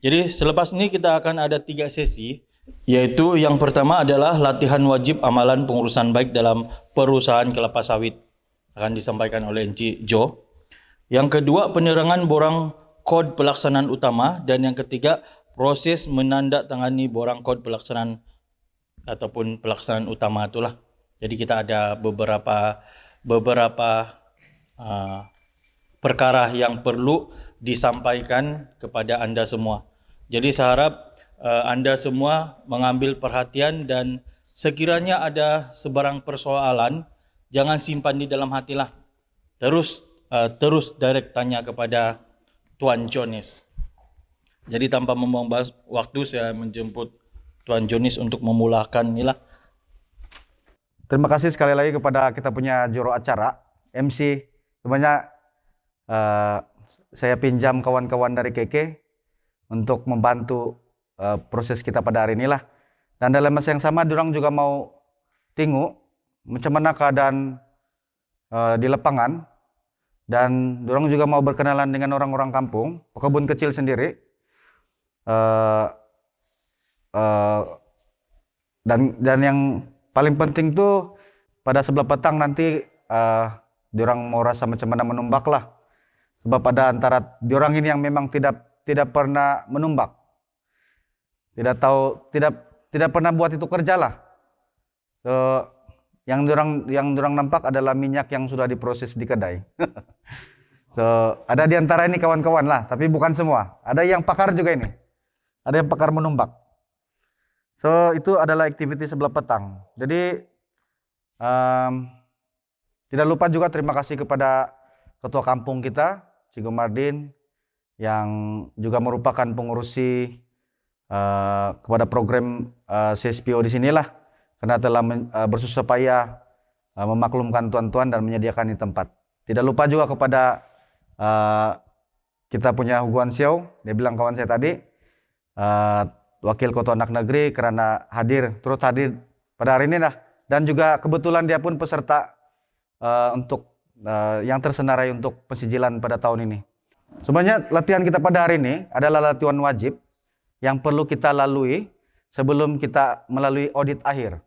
Jadi selepas ini kita akan ada 3 sesi, yaitu yang pertama adalah latihan wajib amalan pengurusan baik dalam perusahaan kelapa sawit, akan disampaikan oleh Encik Jo. Yang kedua, penerangan borang kod pelaksanaan utama, dan yang ketiga, proses menandatangani borang kod pelaksanaan ataupun pelaksanaan utama itulah. Jadi kita ada beberapa perkara yang perlu disampaikan kepada anda semua. Jadi saya harap anda semua mengambil perhatian, dan sekiranya ada sebarang persoalan, jangan simpan di dalam hatilah. Terus direct tanya kepada Tuan Jonis. Jadi tanpa membuang waktu, saya menjemput Tuan Jonis untuk memulakan inilah. Terima kasih sekali lagi kepada kita punya juru acara, MC. Sebenarnya saya pinjam kawan-kawan dari KK untuk membantu proses kita pada hari inilah. Dan dalam masa yang sama, diorang juga mau tengok macam mana keadaan di lapangan, dan diorang juga mau berkenalan dengan orang-orang kampung, pekebun kecil sendiri. Dan yang paling penting tuh pada sebelah petang nanti diorang mau rasa macam mana menumbak lah. Sebab ada antara diorang ini yang memang tidak pernah menumbak, tidak pernah buat itu kerja lah. So, yang diorang nampak adalah minyak yang sudah diproses di kedai. So, ada di antara ini kawan-kawan lah, tapi bukan semua. Ada yang pakar juga ini, ada yang pakar menumbak. So, itu adalah aktiviti sebelah petang. Jadi tidak lupa juga terima kasih kepada ketua kampung kita, Cigo Mardin, yang juga merupakan pengurusi kepada program CSPO di sinilah, karena telah bersusah payah memaklumkan tuan-tuan dan menyediakan di tempat. Tidak lupa juga kepada kita punya Huguan Xiao, dia bilang kawan saya tadi, wakil ketua anak negeri, karena turut hadir pada hari ini lah. Dan juga kebetulan dia pun peserta untuk yang tersenarai untuk pensijilan pada tahun ini. Sebenarnya latihan kita pada hari ini adalah latihan wajib yang perlu kita lalui sebelum kita melalui audit akhir.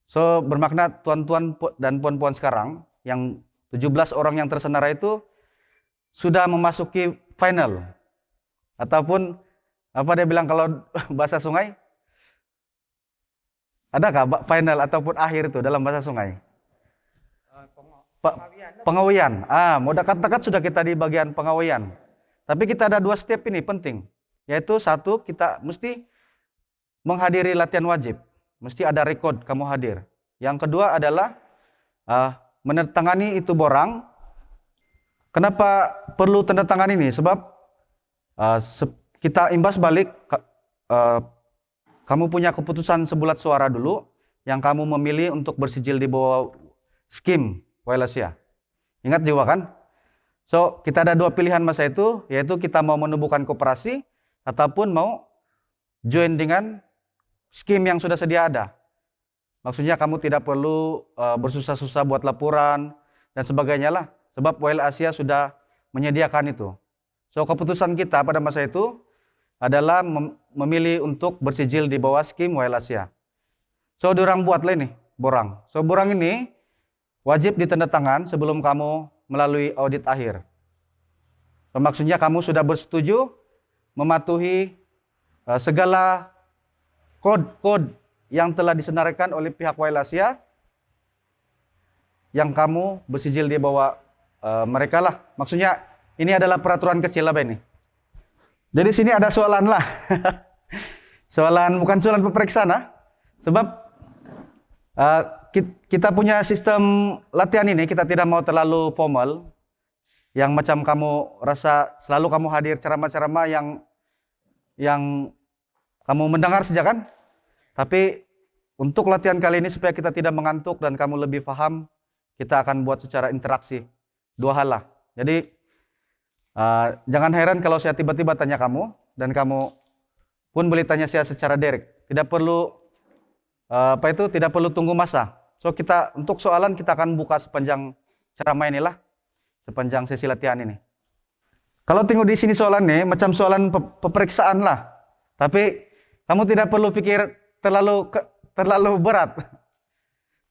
So, bermakna tuan-tuan dan puan-puan sekarang, yang 17 orang yang tersenarai itu sudah memasuki final. Ataupun, apa dia bilang kalau bahasa sungai? Adakah final ataupun akhir itu dalam bahasa sungai? Pengawian. Mau dekat-dekat sudah kita di bagian pengawian. Tapi kita ada 2 step ini penting. Yaitu 1, kita mesti menghadiri latihan wajib. Mesti ada rekod kamu hadir. Yang kedua adalah menandatangani itu borang. Kenapa perlu tanda tangan ini? Sebab kita imbas balik, kamu punya keputusan sebulat suara dulu yang kamu memilih untuk bersijil di bawah skim Wailasia. Ingat juga kan? So, kita ada 2 pilihan masa itu, yaitu kita mau menubuhkan koperasi ataupun mau join dengan skim yang sudah sedia ada. Maksudnya kamu tidak perlu bersusah-susah buat laporan dan sebagainya lah, sebab Wailasia sudah menyediakan itu. So, keputusan kita pada masa itu adalah memilih untuk bersijil di bawah skim Wailasia. So, diorang buatlah ini borang. So, borang ini wajib ditandatangan sebelum kamu melalui audit akhir. So, maksudnya kamu sudah bersetuju mematuhi segala kod-kod yang telah disenaraikan oleh pihak Wailasia yang kamu bersijil di bawah mereka lah. Maksudnya ini adalah peraturan kecil lah ini. Jadi sini ada soalan lah. Bukan soalan peperiksaan lah. Sebab kita punya sistem latihan ini, kita tidak mau terlalu formal, yang macam kamu rasa selalu kamu hadir ceramah-ceramah yang kamu mendengar saja kan. Tapi untuk latihan kali ini supaya kita tidak mengantuk dan kamu lebih paham, kita akan buat secara interaksi 2 hal lah. Jadi Jangan heran kalau saya tiba-tiba tanya kamu, dan kamu pun boleh tanya saya secara direct. Tidak perlu tidak perlu tunggu masa. So untuk soalan kita akan buka sepanjang ceramah inilah, sepanjang sesi latihan ini. Kalau tengok di sini soalan nih, macam soalan peperiksaan lah. Tapi kamu tidak perlu pikir terlalu berat.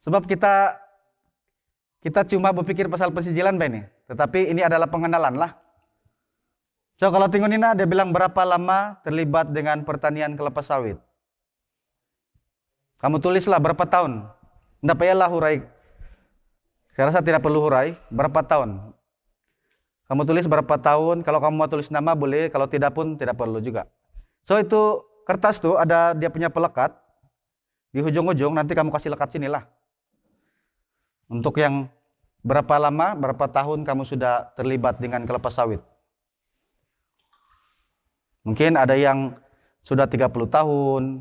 Sebab kita cuma berpikir pasal pensijilan ini. Tetapi ini adalah pengenalan lah. So kalau tengok ini dia bilang berapa lama terlibat dengan pertanian kelapa sawit. Kamu tulislah berapa tahun. Tidak payahlah hurai. Saya rasa tidak perlu hurai. Berapa tahun. Kamu tulis berapa tahun. Kalau kamu mau tulis nama boleh. Kalau tidak pun tidak perlu juga. So itu kertas tuh ada dia punya pelekat. Di ujung-ujung nanti kamu kasih lekat sinilah. Untuk yang berapa lama, berapa tahun kamu sudah terlibat dengan kelapa sawit. Mungkin ada yang sudah 30 tahun.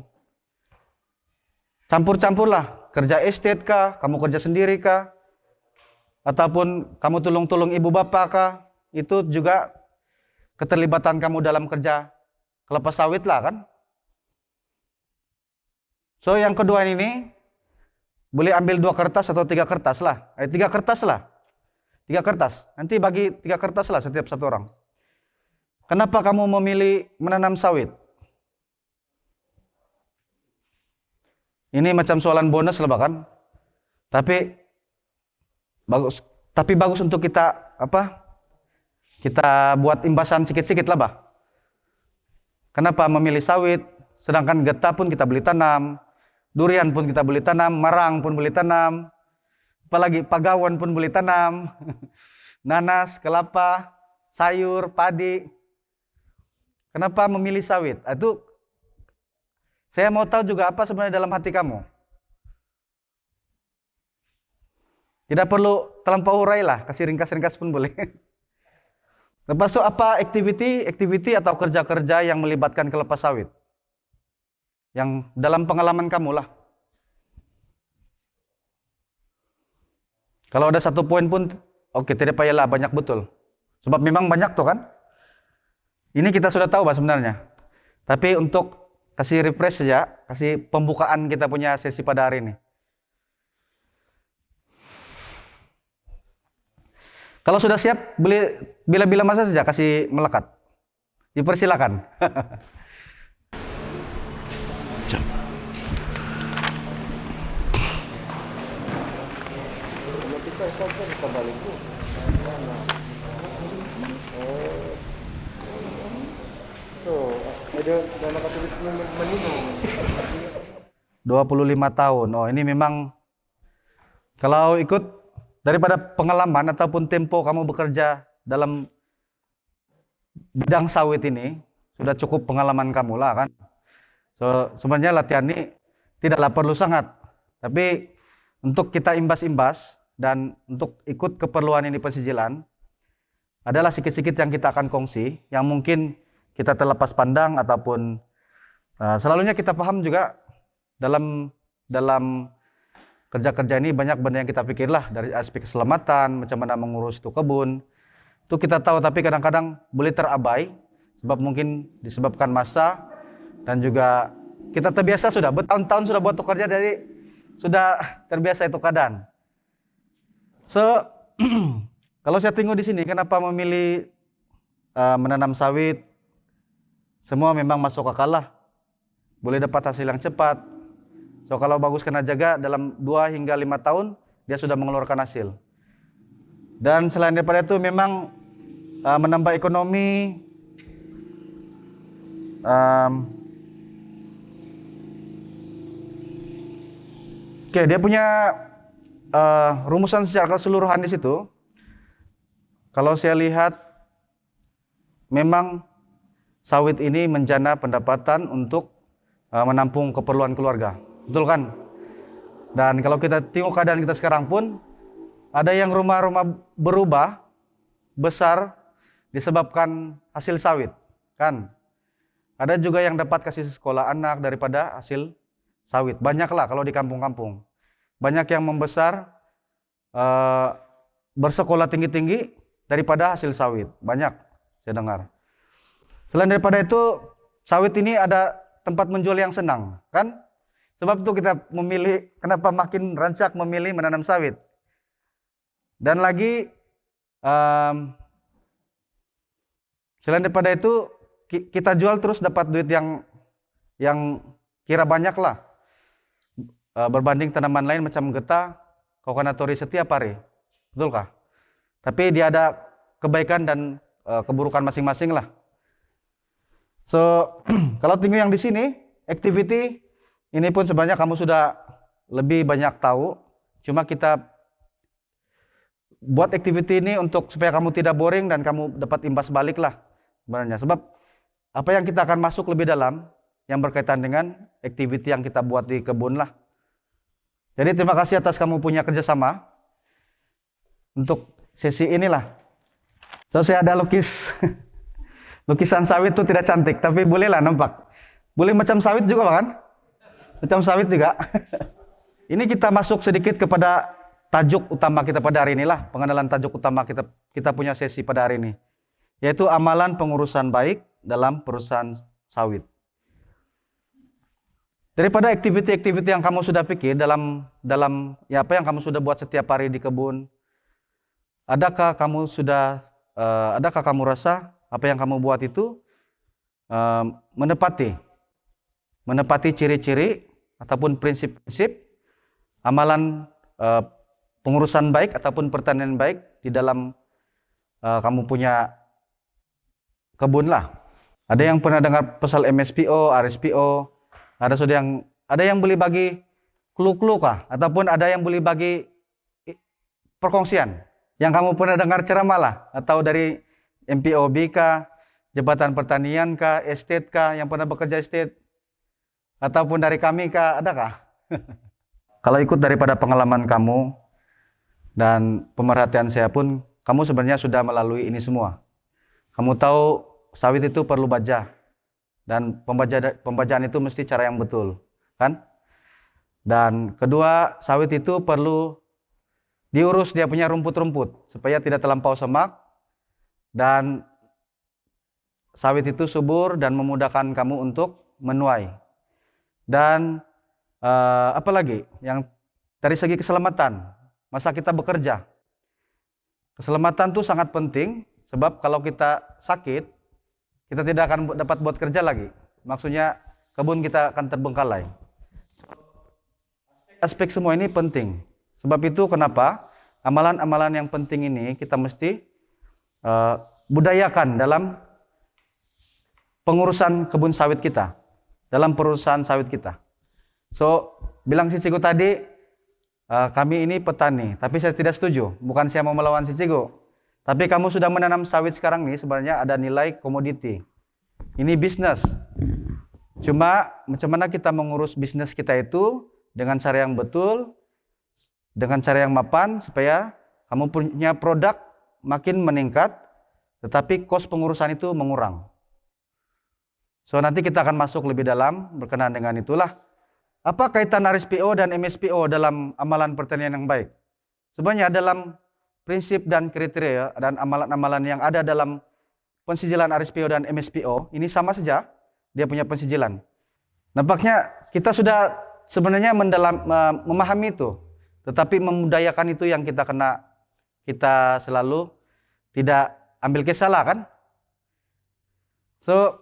Campur-campur lah. Kerja estate kah? Kamu kerja sendiri kah? Ataupun kamu tolong-tolong ibu bapak kah? Itu juga keterlibatan kamu dalam kerja kelapa sawit lah kan? So yang kedua ini boleh ambil 2 kertas atau 3 kertas lah. 3 kertas lah. 3 kertas. Nanti bagi 3 kertas lah setiap satu orang. Kenapa kamu memilih menanam sawit? Ini macam soalan bonus lah bahkan. Tapi bagus untuk kita kita buat imbasan sikit-sikit lah bah. Kenapa memilih sawit? Sedangkan getah pun kita boleh tanam, durian pun kita boleh tanam, marang pun boleh tanam, apalagi pagawan pun boleh tanam, nanas, kelapa, sayur, padi. Kenapa memilih sawit? Itu saya mau tahu juga apa sebenarnya dalam hati kamu. Tidak perlu terlampau hurai lah, kasih ringkas-ringkas pun boleh. Lepas itu apa activity atau kerja-kerja yang melibatkan kelapa sawit? Yang dalam pengalaman kamu lah. Kalau ada 1 poin pun, oke, tidak payahlah banyak betul. Sebab memang banyak tuh kan. Ini kita sudah tahu bah sebenarnya. Tapi untuk kasih refresh saja, kasih pembukaan kita punya sesi pada hari ini. Kalau sudah siap, bila-bila masa saja kasih melekat. Dipersilakan. Ada dalam tulis minimum 25 tahun. Oh, ini memang kalau ikut daripada pengalaman ataupun tempo kamu bekerja dalam bidang sawit ini, sudah cukup pengalaman kamu lah kan. So, sebenarnya latihan ini tidaklah perlu sangat. Tapi untuk kita imbas-imbas dan untuk ikut keperluan ini pensijilan, adalah sikit-sikit yang kita akan kongsi, yang mungkin kita terlepas pandang ataupun selalunya kita paham juga dalam kerja-kerja ini banyak benda yang kita pikirlah dari aspek keselamatan, macam mana mengurus itu kebun. Itu kita tahu tapi kadang-kadang boleh terabai sebab mungkin disebabkan masa dan juga kita terbiasa sudah bertahun-tahun sudah buat itu kerja jadi sudah terbiasa itu keadaan. So kalau saya tengok di sini kenapa memilih menanam sawit? Semua memang masuk akal lah. Boleh dapat hasil yang cepat. So kalau bagus kena jaga dalam 2 hingga 5 tahun dia sudah mengeluarkan hasil. Dan selain daripada itu memang menambah ekonomi. Oke, dia punya rumusan secara keseluruhan di situ. Kalau saya lihat memang sawit ini menjana pendapatan untuk menampung keperluan keluarga. Betul kan? Dan kalau kita tengok keadaan kita sekarang pun, ada yang rumah-rumah berubah besar disebabkan hasil sawit. Kan? Ada juga yang dapat kasih sekolah anak daripada hasil sawit. Banyaklah kalau di kampung-kampung. Banyak yang membesar, bersekolah tinggi-tinggi daripada hasil sawit. Banyak. saya dengar. Selain daripada itu, sawit ini ada tempat menjual yang senang, kan? Sebab itu kita memilih, kenapa makin rancak memilih menanam sawit. Dan lagi, selain daripada itu, kita jual terus dapat duit yang kira banyak lah. Berbanding tanaman lain macam getah, kokonatori setiap hari. Betulkah? Tapi dia ada kebaikan dan keburukan masing-masing lah. So, kalau tinggal yang di sini, activity ini pun sebenarnya kamu sudah lebih banyak tahu. Cuma kita buat activity ini untuk supaya kamu tidak boring dan kamu dapat imbas balik lah sebenarnya. Sebab apa yang kita akan masuk lebih dalam yang berkaitan dengan activity yang kita buat di kebun lah. Jadi terima kasih atas kamu punya kerjasama untuk sesi inilah. So saya ada lukisan sawit itu tidak cantik, tapi bolehlah nampak. Boleh macam sawit juga kan? Macam sawit juga. Ini kita masuk sedikit kepada tajuk utama kita pada hari inilah, pengenalan tajuk utama kita punya sesi pada hari ini, yaitu amalan pengurusan baik dalam perusahaan sawit. Daripada aktiviti-aktiviti yang kamu sudah pikir dalam ya apa yang kamu sudah buat setiap hari di kebun, adakah kamu rasa apa yang kamu buat itu menepati ciri-ciri ataupun prinsip-prinsip amalan pengurusan baik ataupun pertanian baik di dalam kamu punya kebun lah. Ada yang pernah dengar pasal MSPO, RSPO, ada yang boleh bagi clue-clue kah? Ataupun ada yang boleh bagi perkongsian yang kamu pernah dengar ceramah lah, atau dari MPOB kah, Jabatan Pertanian kah, estate kah, yang pernah bekerja estate, ataupun dari kami kah, adakah? Kalau ikut daripada pengalaman kamu dan pemerhatian saya pun, kamu sebenarnya sudah melalui ini semua. Kamu tahu sawit itu perlu baja, dan pembajaan itu mesti cara yang betul, kan? Dan kedua, sawit itu perlu diurus dia punya rumput-rumput supaya tidak terlampau semak, dan sawit itu subur dan memudahkan kamu untuk menuai. Dan apalagi yang dari segi keselamatan, masa kita bekerja, keselamatan itu sangat penting, sebab kalau kita sakit, kita tidak akan dapat buat kerja lagi. Maksudnya kebun kita akan terbengkalai. Aspek semua ini penting. Sebab itu kenapa amalan-amalan yang penting ini kita mesti budayakan dalam pengurusan kebun sawit kita, dalam perusahaan sawit kita. So, bilang si Cigo tadi, kami ini petani, tapi saya tidak setuju. Bukan saya mau melawan si Cigo. Tapi kamu sudah menanam sawit sekarang nih, sebenarnya ada nilai komoditi. Ini bisnis. Cuma macam mana kita mengurus bisnis kita itu dengan cara yang betul, dengan cara yang mapan, supaya kamu punya produk makin meningkat, tetapi kos pengurusan itu mengurang. So nanti kita akan masuk lebih dalam berkenaan dengan itulah. Apa kaitan RSPO dan MSPO dalam amalan pertanian yang baik? Sebenarnya dalam prinsip dan kriteria dan amalan-amalan yang ada dalam pensijilan RSPO dan MSPO, ini sama saja, dia punya pensijilan. Nampaknya kita sudah sebenarnya memahami itu, tetapi memudayakan itu yang kita selalu tidak ambil kesalah, kan? So,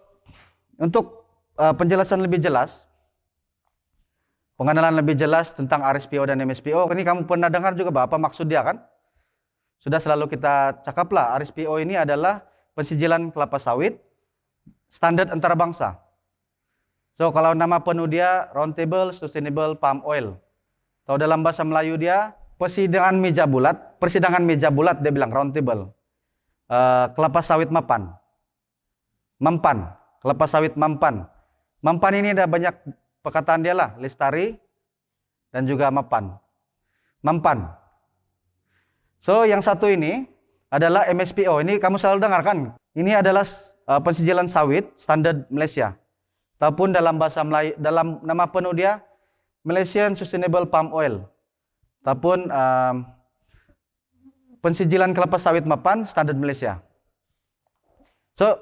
untuk penjelasan lebih jelas, pengenalan lebih jelas tentang RSPO dan MSPO, ini kamu pernah dengar juga apa maksud dia, kan? Sudah selalu kita cakaplah, RSPO ini adalah pensijilan kelapa sawit standar antarabangsa. So kalau nama penuh dia Round Table Sustainable Palm Oil. Atau dalam bahasa Melayu dia persidangan meja bulat dia bilang round table. Kelapa sawit mampan. Kelapa sawit mampan. Mampan ini ada banyak perkataan dia lah, lestari dan juga mampan. So, yang satu ini adalah MSPO. Ini kamu selalu dengar kan? Ini adalah pensijilan sawit standar Malaysia. Ataupun dalam bahasa Melayu, dalam nama penuh dia Malaysian Sustainable Palm Oil. Ataupun pensijilan kelapa sawit mapan standar Malaysia. So,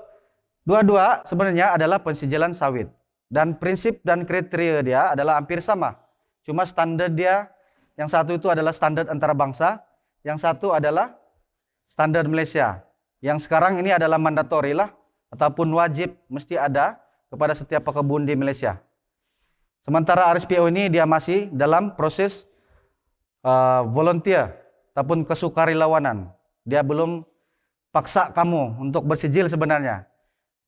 dua-dua sebenarnya adalah pensijilan sawit. Dan prinsip dan kriteria dia adalah hampir sama. Cuma standar dia, yang satu itu adalah standar antara bangsa, yang satu adalah standar Malaysia. Yang sekarang ini adalah mandatori lah, ataupun wajib mesti ada kepada setiap pekebun di Malaysia. Sementara RSPO ini dia masih dalam proses volunteer ataupun kesukarelawanan. Dia belum paksa kamu untuk bersijil sebenarnya.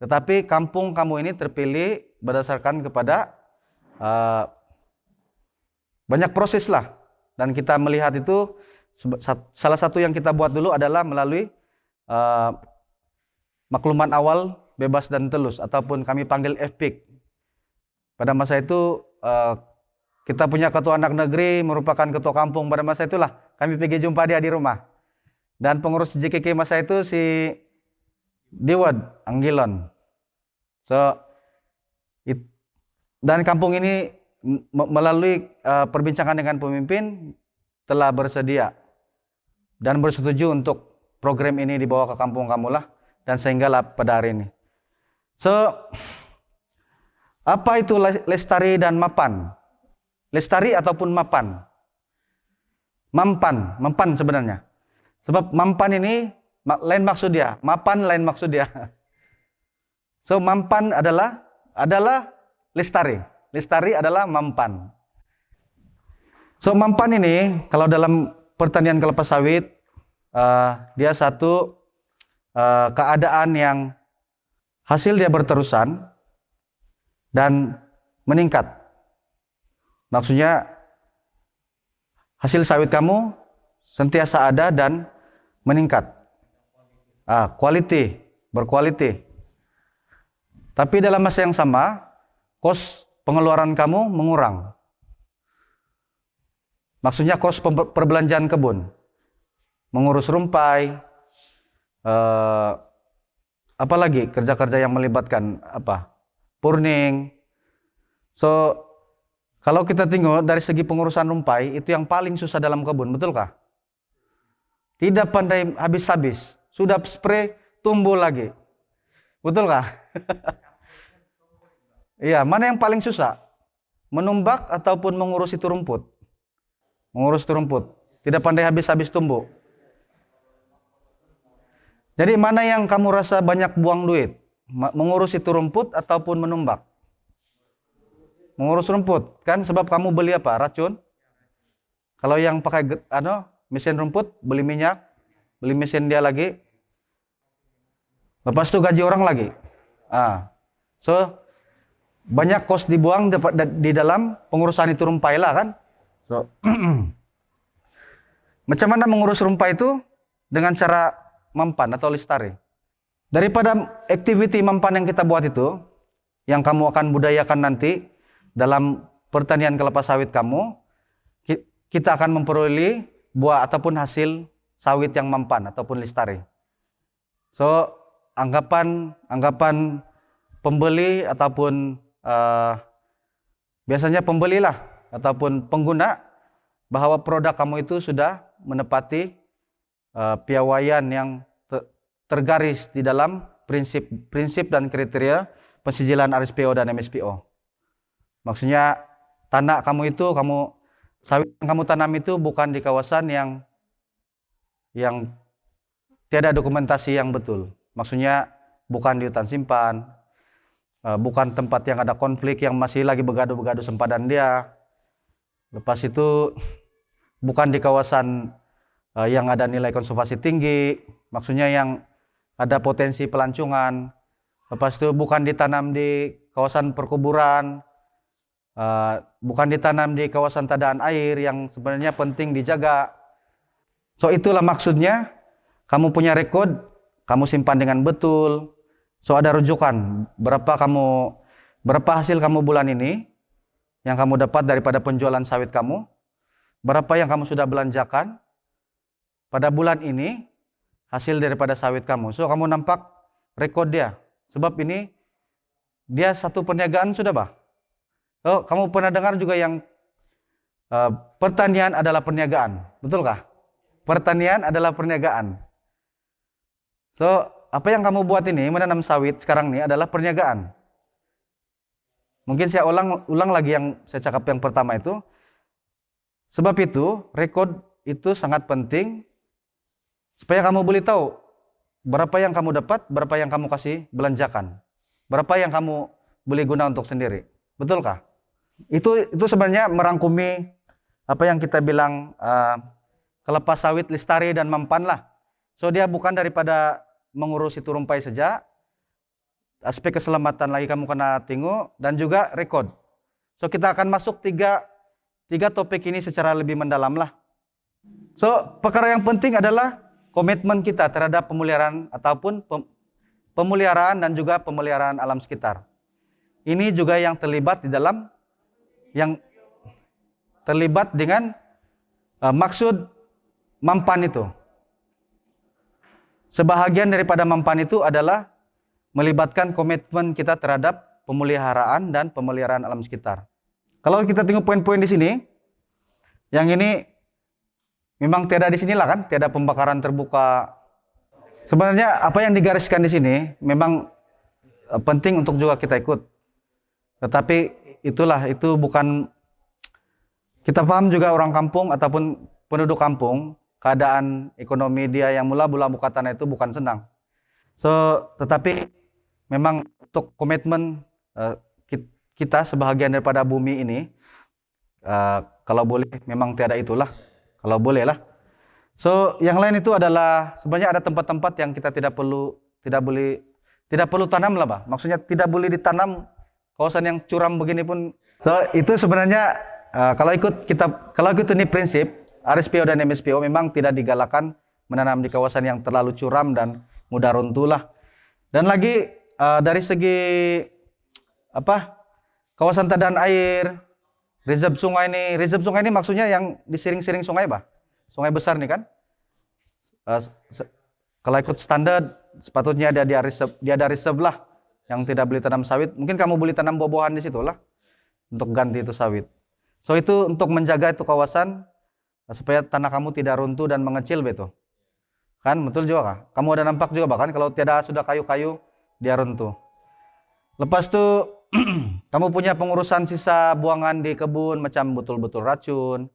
Tetapi kampung kamu ini terpilih berdasarkan kepada banyak proses lah. Dan kita melihat itu, salah satu yang kita buat dulu adalah melalui maklumat awal bebas dan telus, ataupun kami panggil FPIK. Pada masa itu kita punya ketua anak negeri merupakan ketua kampung. Pada masa itulah kami pergi jumpa dia di rumah. Dan pengurus JKK masa itu si Dewad Anggilon. Dan kampung ini melalui perbincangan dengan pemimpin telah bersedia dan bersetuju untuk program ini dibawa ke kampung kamulah, dan sehinggalah pada hari ini. Apa itu lestari dan mapan? Lestari ataupun mapan? Mempan sebenarnya. Sebab mampan ini lain maksud dia, mapan lain maksud dia. So mampan adalah lestari. Lestari adalah mampan. So mampan ini kalau dalam pertanian kelapa sawit dia satu keadaan yang hasil dia berterusan dan meningkat. Maksudnya hasil sawit kamu sentiasa ada dan meningkat. Berkualiti. Tapi dalam masa yang sama, kos pengeluaran kamu mengurang. Maksudnya kos perbelanjaan kebun. Mengurus rumpai, apalagi kerja-kerja yang melibatkan purning. So, kalau kita tengok dari segi pengurusan rumpai, itu yang paling susah dalam kebun, betulkah? Tidak pandai habis-habis, sudah spray tumbuh lagi. Betulkah? Iya, mana yang paling susah? Menumbak ataupun mengurus itu rumput? Mengurus itu rumput, tidak pandai habis-habis tumbuh. Jadi mana yang kamu rasa banyak buang duit? Mengurus itu rumput ataupun menumbak? Mengurus rumput, kan sebab kamu beli apa? Racun. Kalau yang pakai mesin rumput, beli minyak, beli mesin dia lagi. Lepas itu gaji orang lagi. So banyak kos dibuang di dalam pengurusan itu rumpai lah kan. So macam mana mengurus rumpai itu? Dengan cara mampan atau lestari. Daripada aktiviti mampan yang kita buat itu, yang kamu akan budayakan nanti dalam pertanian kelapa sawit kamu, kita akan memperoleh buah ataupun hasil sawit yang mampan ataupun lestari. So anggapan pembeli ataupun biasanya pembelilah ataupun pengguna bahwa produk kamu itu sudah menepati piawaian yang tergaris di dalam prinsip dan kriteria pensijilan RSPO dan MSPO. Maksudnya tanah kamu itu, sawit yang kamu tanam itu bukan di kawasan yang tiada dokumentasi yang betul. Maksudnya bukan di hutan simpan, bukan tempat yang ada konflik yang masih lagi begaduh-begaduh sempadan dia. Lepas itu bukan di kawasan yang ada nilai konservasi tinggi, maksudnya yang ada potensi pelancongan. Lepas itu bukan ditanam di kawasan perkuburan, bukan ditanam di kawasan tadaan air yang sebenarnya penting dijaga. So itulah maksudnya, kamu punya rekod, kamu simpan dengan betul. So ada rujukan berapa hasil kamu bulan ini yang kamu dapat daripada penjualan sawit kamu, berapa yang kamu sudah belanjakan pada bulan ini hasil daripada sawit kamu. So kamu nampak rekod dia. Sebab ini dia satu perniagaan sudah bah. So kamu pernah dengar juga yang pertanian adalah perniagaan, betulkah? Pertanian adalah perniagaan. So apa yang kamu buat ini, menanam sawit sekarang ini adalah perniagaan. Mungkin saya ulang lagi yang saya cakap yang pertama itu. Sebab itu, rekod itu sangat penting supaya kamu boleh tahu berapa yang kamu dapat, berapa yang kamu kasih belanjakan, berapa yang kamu boleh guna untuk sendiri. Betulkah? Itu sebenarnya merangkumi apa yang kita bilang kelapa sawit lestari dan mempan lah. So dia bukan daripada mengurus itu rumpai saja, aspek keselamatan lagi kamu kena tengok, dan juga rekod. So kita akan masuk tiga topik ini secara lebih mendalam lah. So perkara yang penting adalah komitmen kita terhadap pemeliharaan ataupun pemeliharaan dan juga pemeliharaan alam sekitar. Ini juga yang terlibat dengan maksud mempan itu. Sebahagian daripada mempan itu adalah melibatkan komitmen kita terhadap pemeliharaan dan pemeliharaan alam sekitar. Kalau kita tengok poin-poin di sini, yang ini memang tiada di sinilah kan, tiada pembakaran terbuka. Sebenarnya apa yang digariskan di sini memang penting untuk juga kita ikut. Tetapi itu bukan, kita paham juga orang kampung ataupun penduduk kampung, keadaan ekonomi dia yang mula-mula buka tanah itu bukan senang. So, tetapi memang untuk komitmen kita sebahagian daripada bumi ini, kalau boleh memang tiada itulah, kalau boleh lah. So, yang lain itu adalah sebenarnya ada tempat-tempat yang kita tidak perlu tanam lah, bah. Maksudnya tidak boleh ditanam kawasan yang curam begini pun. So, itu sebenarnya kalau ikut ini prinsip RSPO dan MSPO memang tidak digalakkan menanam di kawasan yang terlalu curam dan mudah runtuh lah. Dan lagi dari segi kawasan tadaan air, reserve sungai ini maksudnya yang di siring-siring sungai, bah. Sungai besar nih kan. Kalau ikut standar sepatutnya dia ada reserve lah yang tidak boleh tanam sawit. Mungkin kamu boleh tanam buah-buahan di situ lah untuk ganti itu sawit. So itu untuk menjaga itu kawasan supaya tanah kamu tidak runtuh dan mengecil betul. Kan betul juga kah? Kamu ada nampak juga bahkan kalau tidak sudah kayu-kayu dia runtuh. Lepas itu kamu punya pengurusan sisa buangan di kebun macam betul-betul racun.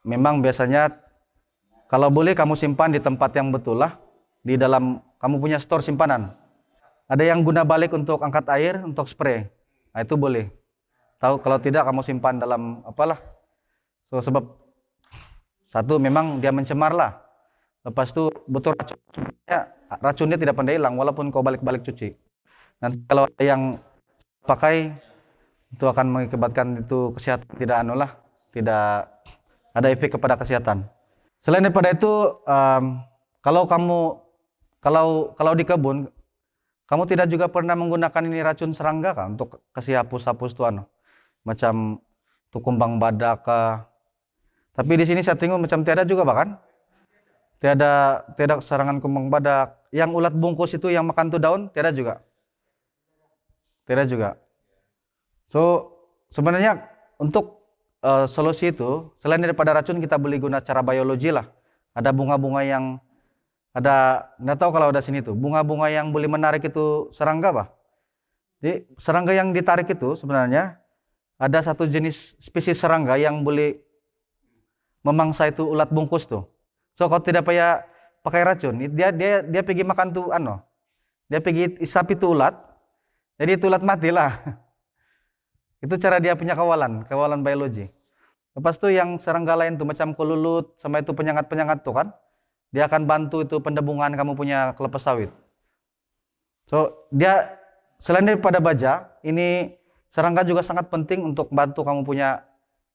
Memang biasanya kalau boleh kamu simpan di tempat yang betul lah, di dalam kamu punya stor simpanan. Ada yang guna balik untuk angkat air, untuk spray. Nah, itu boleh. Tahu kalau tidak kamu simpan dalam apalah. So, sebab satu memang dia mencemar lah. Lepas itu betul racunnya tidak pandai hilang walaupun kau balik-balik cuci. Nanti kalau ada yang pakai itu akan mengakibatkan itu kesehatan tidak ada efek kepada kesehatan. Selain daripada itu kalau di kebun kamu tidak juga pernah menggunakan ini racun serangga kan untuk kasih hapus-hapus tuan macam tuh kumbang badak kah. Tapi di sini saya tengok macam tiada juga bahkan. Tiada serangan kumbang badak. Yang ulat bungkus itu yang makan tuh daun tiada juga. Tiada juga. So sebenarnya untuk solusi itu selain daripada racun kita boleh guna cara biologi lah. Ada bunga-bunga yang nggak tahu kalau ada sini tuh bunga-bunga yang boleh menarik itu serangga, bah. Jadi serangga yang ditarik itu sebenarnya ada satu jenis spesies serangga yang boleh memangsa itu ulat bungkus tuh. So kalau tidak payah pakai racun, dia pergi makan tuh dia pergi isap itu ulat. Jadi itu ulat mati lah. Itu cara dia punya kawalan biologi. Lepas itu yang serangga lain tuh macam kolulut sama itu penyengat-penyengat tuh kan. Dia akan bantu itu pendebungan kamu punya kelapa sawit. So dia selain daripada baja, ini serangga juga sangat penting untuk bantu kamu punya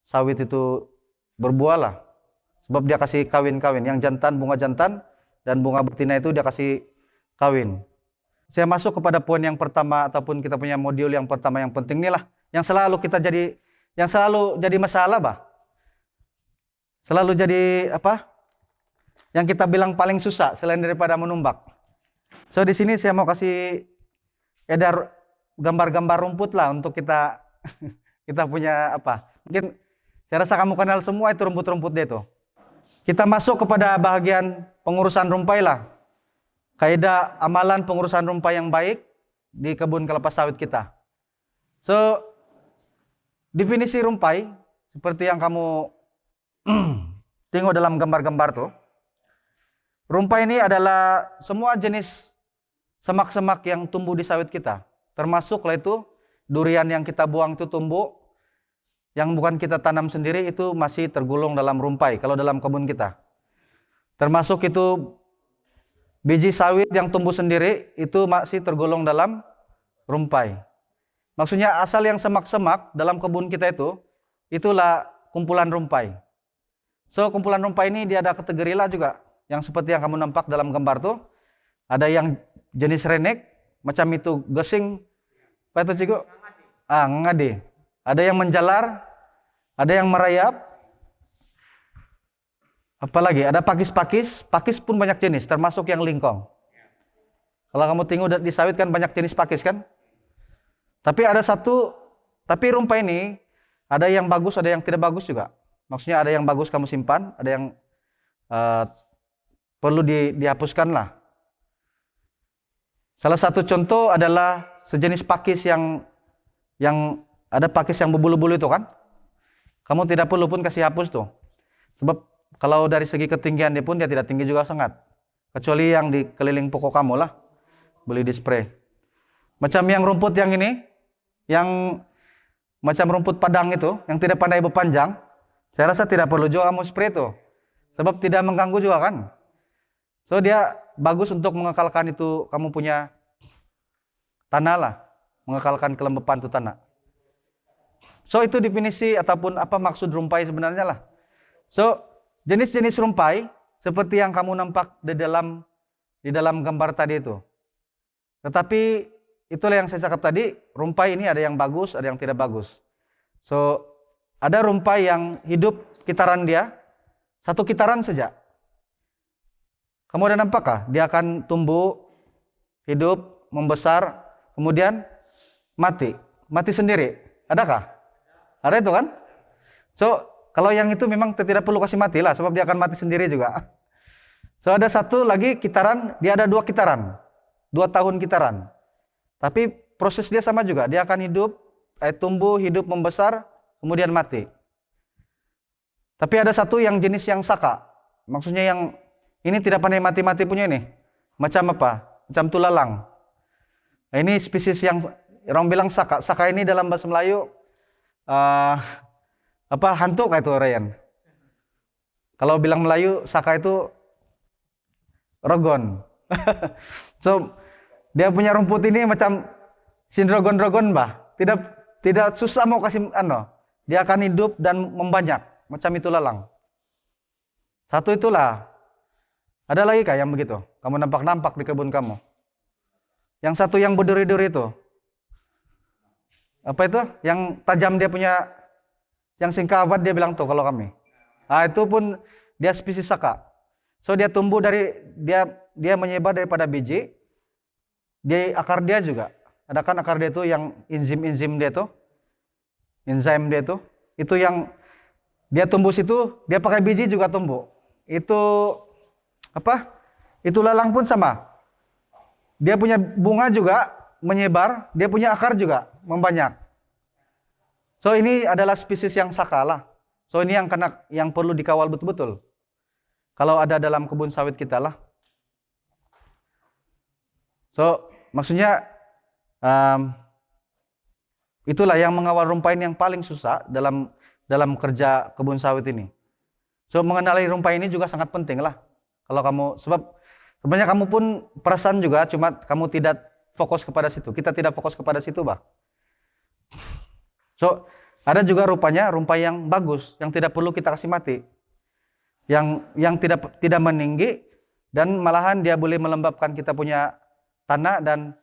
sawit itu berbuah lah. Sebab dia kasih kawin-kawin. Yang jantan, bunga jantan dan bunga betina itu dia kasih kawin. Saya masuk kepada poin yang pertama ataupun kita punya modul yang pertama yang penting inilah. Yang selalu jadi masalah, bah. Selalu jadi yang kita bilang paling susah selain daripada menumbak. So di sini saya mau kasih edar gambar-gambar rumput lah untuk kita kita punya Mungkin saya rasa kamu kenal semua itu rumput-rumput dia itu. Kita masuk kepada bahagian pengurusan rumpai lah. kaidah amalan pengurusan rumpai yang baik di kebun kelapa sawit kita. So, definisi rumpai seperti yang kamu tengok dalam gambar-gambar tuh. Rumpai ini adalah semua jenis semak-semak yang tumbuh di sawit kita. Termasuklah itu durian yang kita buang itu tumbuh, yang bukan kita tanam sendiri itu masih tergolong dalam rumpai kalau dalam kebun kita. Termasuk itu biji sawit yang tumbuh sendiri itu masih tergolong dalam rumpai. Maksudnya asal yang semak-semak dalam kebun kita itu, itulah kumpulan rumpai. So kumpulan rumpai ini dia ada kategori lah juga. Yang seperti yang kamu nampak dalam gambar tuh. Ada yang jenis renek, macam itu gesing. Apa itu Cigo? Ngade. Ada yang menjalar, ada yang merayap. Apalagi ada pakis-pakis, pakis pun banyak jenis, termasuk yang lingkong. Kalau kamu tengok di sawit kan banyak jenis pakis kan? Tapi ada satu, tapi rumpai ini ada yang bagus, ada yang tidak bagus juga. Maksudnya ada yang bagus kamu simpan, ada yang perlu dihapuskan lah. Salah satu contoh adalah sejenis pakis yang ada pakis yang berbulu-bulu itu kan? Kamu tidak perlu pun kasih hapus tuh. Sebab kalau dari segi ketinggian dia pun dia tidak tinggi juga sangat. Kecuali yang di keliling pokok kamu lah. Beli di spray. Macam yang rumput yang ini. Yang macam rumput padang itu. Yang tidak pandai berpanjang. Saya rasa tidak perlu juga kamu spray tuh. Sebab tidak mengganggu juga kan. So dia bagus untuk mengekalkan itu kamu punya tanah lah. Mengekalkan kelembapan itu tanah. So itu definisi ataupun apa maksud rumpai sebenarnya lah. So jenis-jenis rumpai seperti yang kamu nampak di dalam gambar tadi itu. Tetapi itulah yang saya cakap tadi, rumpai ini ada yang bagus, ada yang tidak bagus. So ada rumpai yang hidup kitaran dia, satu kitaran saja. Kamu udah nampakkah? Dia akan tumbuh, hidup, membesar, kemudian mati. Mati sendiri. Adakah? Ada itu kan? So kalau yang itu memang tidak perlu kasih mati lah, sebab dia akan mati sendiri juga. So ada satu lagi kitaran, dia ada 2 kitaran. 2 tahun kitaran. Tapi proses dia sama juga, dia akan hidup, tumbuh, hidup, membesar, kemudian mati. Tapi ada satu yang jenis yang saka. Maksudnya yang ini tidak pandai mati-mati punya ini. Macam apa? Macam tulalang. Nah, ini spesies yang orang bilang saka. Saka ini dalam bahasa Melayu hantu kayak itu Ryan. Kalau bilang Melayu saka itu rogon. So dia punya rumput ini macam sindrogon-rogon bah. Tidak susah mau kasih Dia akan hidup dan membanyak macam itu lalang. Satu itulah. Ada lagi kah yang begitu? Kamu nampak-nampak di kebun kamu. Yang satu yang berduri-duri itu. Apa itu? Yang tajam dia punya, yang singkabat dia bilang tuh kalau kami. Itu pun dia spesies saka. So dia tumbuh dari, dia menyebar daripada biji. Di akar dia juga. Ada kan akar dia itu yang enzim dia tuh. Enzim dia tuh. Itu yang dia tumbuh situ, dia pakai biji juga tumbuh. Itu Itu lalang pun sama. Dia punya bunga juga menyebar, dia punya akar juga membanyak. So ini adalah spesies yang saka lah. So ini yang perlu dikawal betul-betul. Kalau ada dalam kebun sawit kita lah. So maksudnya itulah yang mengawal rumpai yang paling susah dalam kerja kebun sawit ini. So mengenali rumpai ini juga sangat penting lah. Kalau kamu, sebab sebenarnya kamu pun perasaan juga, cuma kamu tidak fokus kepada situ. Kita tidak fokus kepada situ, bah. So ada juga rupanya rumpai yang bagus, yang tidak perlu kita kasih mati, yang tidak meninggi dan malahan dia boleh melembabkan kita punya tanah dan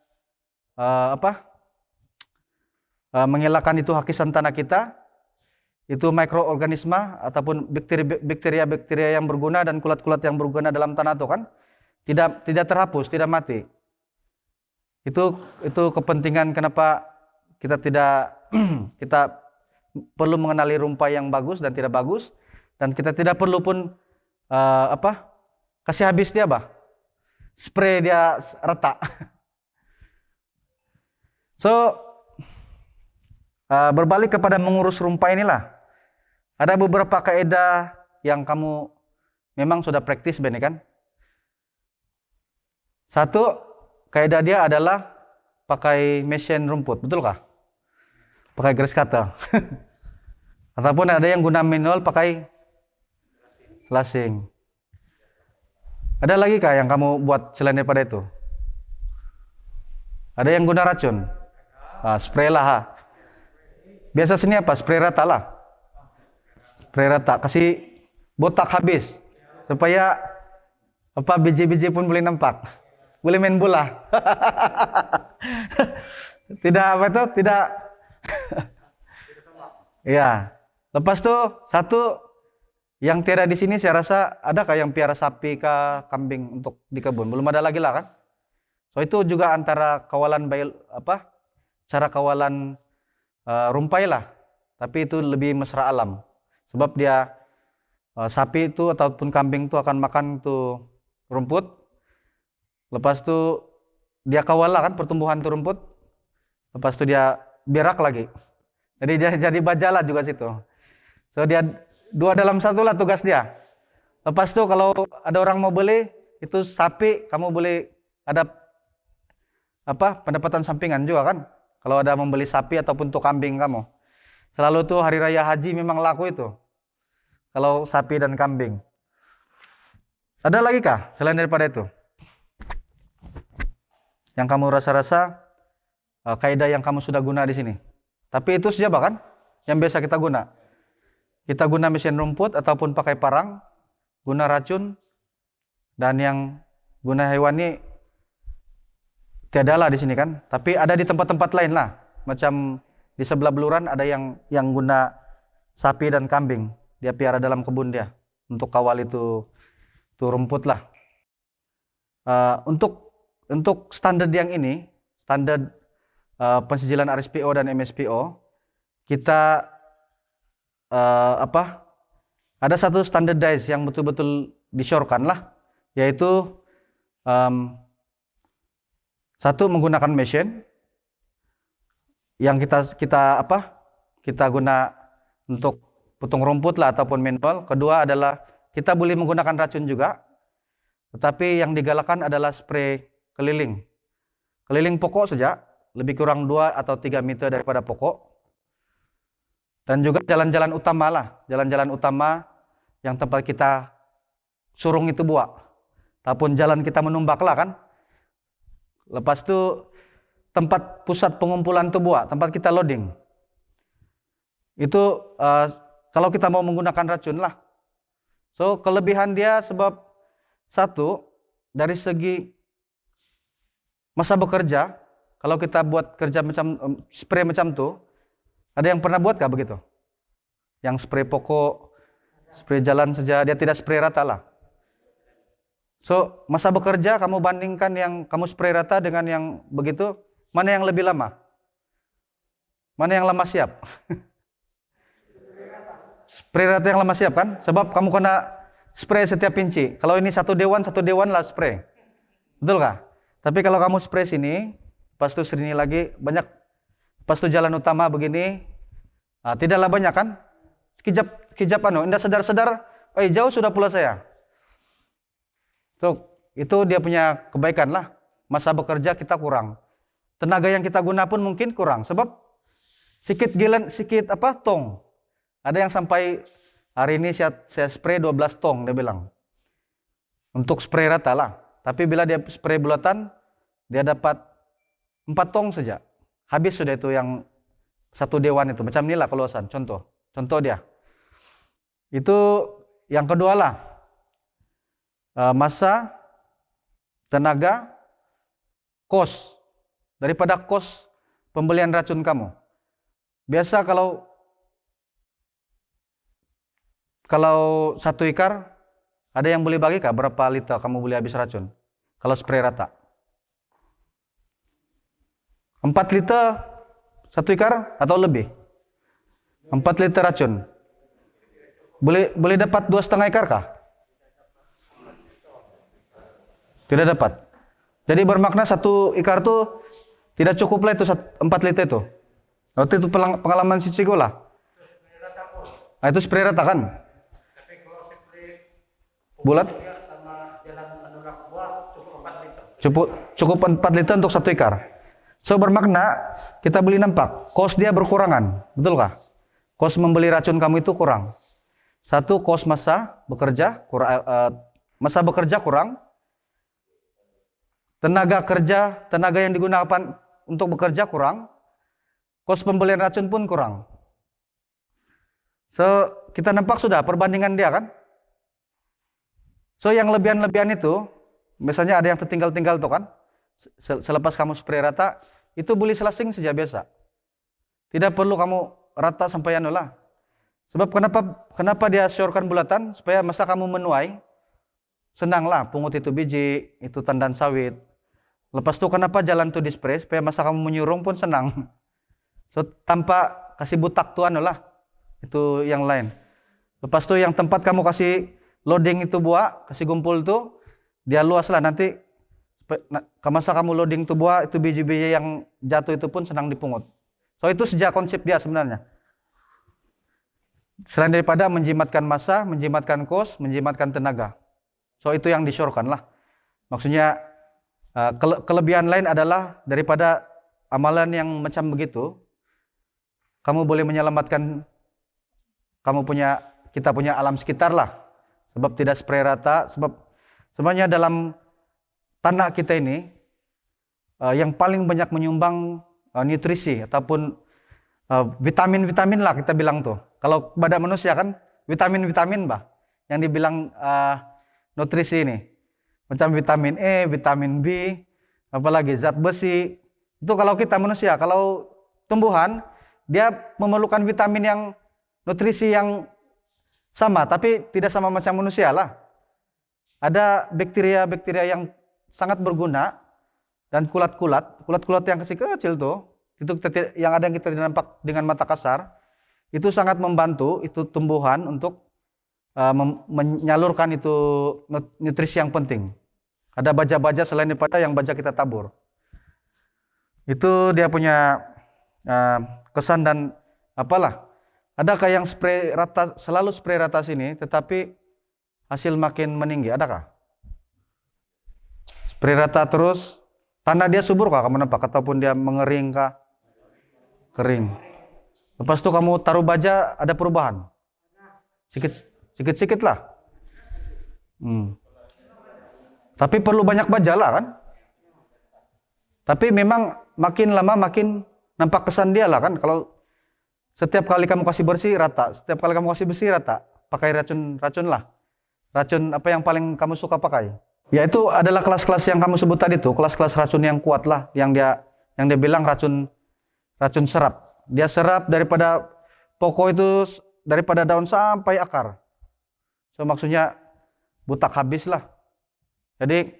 mengelakkan itu hakisan tanah kita. Itu mikroorganisme ataupun bakteria yang berguna dan kulat-kulat yang berguna dalam tanah itu kan tidak terhapus, tidak mati. Itu kepentingan kenapa kita perlu mengenali rumpai yang bagus dan tidak bagus, dan kita tidak perlu pun kasih habis dia bah. spray dia retak. So, berbalik kepada mengurus rumpai inilah. Ada beberapa kaidah yang kamu memang sudah praktis Ben kan? Satu, kaidah dia adalah pakai mesin rumput, betulkah? Pakai grass cutter. Ataupun ada yang guna manual pakai slashing. Ada lagi kah yang kamu buat selain daripada itu? Ada yang guna racun? Spray lah. Ha. Biasa sini apa? Spray rata lah. Spray rata. Kasih botak habis. Supaya biji-biji pun boleh nampak. Boleh main bola. Tidak apa itu? Tidak. Ya. Lepas tu satu yang tiada di sini saya rasa adakah yang piara sapi ke kambing untuk di kebun? Belum ada lagi lah kan? So itu juga antara kawalan cara kawalan rumpai lah. Tapi itu lebih mesra alam. Sebab dia sapi itu ataupun kambing itu akan makan itu rumput. Lepas tu dia kawal lah kan pertumbuhan itu rumput. Lepas tu dia berak lagi. Jadi dia jadi bajala juga situ. So dia 2 dalam 1 lah tugas dia. Lepas tu kalau ada orang mau beli itu sapi, kamu boleh ada pendapatan sampingan juga kan. Kalau ada membeli sapi ataupun tuh kambing kamu. Selalu tuh hari raya haji memang laku itu. Kalau sapi dan kambing. Ada lagi kah selain daripada itu? Yang kamu rasa-rasa kaidah yang kamu sudah guna di sini. Tapi itu saja bahkan yang biasa kita guna. Kita guna mesin rumput ataupun pakai parang, guna racun, dan yang guna hewani tiada lah di sini kan. Tapi ada di tempat-tempat lain lah. Macam di sebelah beluran ada yang guna sapi dan kambing. Dia piara dalam kebun dia untuk kawal itu rumput lah. Untuk standar yang ini, standar pensijilan RSPO dan MSPO, kita ada satu standardize yang betul-betul disyorkan lah, yaitu satu menggunakan mesin yang kita guna untuk potong rumput lah ataupun manual. Kedua adalah kita boleh menggunakan racun juga, tetapi yang digalakkan adalah spray keliling pokok saja, lebih kurang 2 atau 3 meter daripada pokok. Dan juga jalan-jalan utama lah, jalan-jalan utama yang tempat kita surung itu buah. Ataupun jalan kita menumbak lah kan. Lepas itu tempat pusat pengumpulan itu buah, tempat kita loading. Itu kalau kita mau menggunakan racun lah. So kelebihan dia sebab satu, dari segi masa bekerja, kalau kita buat kerja macam spray macam tu, ada yang pernah buat kah begitu? Yang spray pokok, spray jalan saja, dia tidak spray rata lah. So, masa bekerja kamu bandingkan yang kamu spray rata dengan yang begitu, mana yang lebih lama? Mana yang lama siap? Spray rata yang lama siap kan? Sebab kamu kena spray setiap inci. Kalau ini satu dewan lah spray. Betul kah? Tapi kalau kamu spray sini, pas tu sini lagi banyak. Pas tu jalan utama begini, tidaklah banyak kan? Sekejap indah sedar-sedar, jauh sudah pula saya. So, itu dia punya kebaikan lah. Masa bekerja kita kurang. Tenaga yang kita guna pun mungkin kurang. Sebab sikit tong. Ada yang sampai hari ini saya spray 12 tong, dia bilang. Untuk spray rata lah. Tapi bila dia spray bulatan, dia dapat 4 tong saja. Habis sudah itu yang satu dewan itu. Macam inilah keluasan. Contoh dia. Itu yang kedua lah. Masa, tenaga, kos. Daripada kos pembelian racun kamu. Biasa kalau satu ikar, ada yang boleh bagi kah berapa liter kamu boleh habis racun? Kalau spray rata. 4 liter satu ikar atau lebih? 4 liter racun. Boleh dapat 2,5 ikar kah? Tidak dapat. Jadi bermakna satu ikar tuh tidak cukup lah itu 4 liter itu. Waktu itu pengalaman si Ciko lah. Nah, itu spray rata kan? Bulat? Cukup 4 liter untuk satu ikar. So bermakna kita beli nampak, cost dia berkurangan, betul kah? Cost membeli racun kamu itu kurang. Satu, cost masa bekerja kurang. Tenaga yang digunakan untuk bekerja kurang. Cost pembelian racun pun kurang. So kita nampak sudah perbandingan dia kan? So yang lebihan-lebihan itu, misalnya ada yang tertinggal-tinggal tuh kan, selepas kamu spray rata, itu beli selasing saja biasa. Tidak perlu kamu rata sampai anu lah. Sebab kenapa dia syorkan bulatan? Supaya masa kamu menuai, senanglah pungut itu biji, itu tandan sawit. Lepas itu kenapa jalan tuh di spray? Supaya masa kamu menyurung pun senang. So tanpa kasih butak tuh anu lah, itu yang lain. Lepas itu yang tempat kamu kasih loading itu buah, kasih gumpul tuh, dia luas lah nanti. Masa kamu loading tuh buah, itu biji-biji yang jatuh itu pun senang dipungut. So itu sejak konsep dia sebenarnya. Selain daripada menjimatkan masa, menjimatkan kos, menjimatkan tenaga. So itu yang disyorkan lah. Maksudnya kelebihan lain adalah daripada amalan yang macam begitu, kamu boleh menyelamatkan kita punya alam sekitar lah. Sebab tidak spray rata, sebab sebenarnya dalam tanah kita ini yang paling banyak menyumbang nutrisi ataupun vitamin-vitamin lah kita bilang tuh. Kalau pada manusia kan vitamin-vitamin bah yang dibilang nutrisi ini. Macam vitamin E, vitamin B, apalagi zat besi. Itu kalau kita manusia, kalau tumbuhan dia memerlukan vitamin yang nutrisi yang sama, tapi tidak sama macam manusia lah. Ada bakteria-bakteria yang sangat berguna dan kulat-kulat yang kecil-kecil tuh, itu yang ada yang kita nampak dengan mata kasar, itu sangat membantu itu tumbuhan untuk menyalurkan itu nutrisi yang penting. Ada baja-baja selain daripada yang baja kita tabur. Itu dia punya kesan dan apalah. Adakah yang spray rata selalu spray rata sini, tetapi hasil makin meninggi? Adakah? Spray rata terus, tanah dia subur kah kamu nampak? Ataupun dia mengering kah? Kering. Lepas itu kamu taruh baja, ada perubahan? Sikit-sikit lah. Tapi perlu banyak baja lah kan? Tapi memang makin lama makin nampak kesan dia lah kan? Kalau setiap kali kamu kasih bersih rata, setiap kali kamu kasih bersih rata, pakai racun lah. Racun apa yang paling kamu suka pakai? Ya itu adalah kelas-kelas yang kamu sebut tadi tuh, kelas-kelas racun yang kuat lah, yang dia bilang racun serap. Dia serap daripada pokok itu, daripada daun sampai akar. So maksudnya butak habis lah. Jadi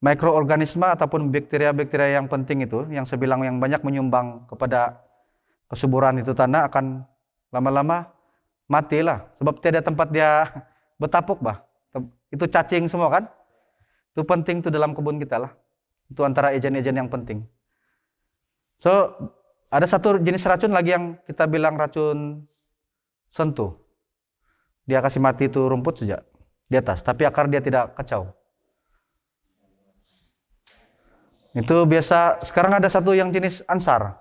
mikroorganisme ataupun bakteria-bakteria yang penting itu, yang saya bilang yang banyak menyumbang kepada kesuburan itu tanah akan lama-lama mati lah. Sebab tidak ada tempat dia bertapuk bah. Itu cacing semua kan. Itu penting tuh dalam kebun kita lah. Itu antara ejen-ejen yang penting. So ada satu jenis racun lagi yang kita bilang racun sentuh. Dia kasih mati itu rumput saja di atas, tapi akar dia tidak kacau. Itu biasa, sekarang ada satu yang jenis ansar.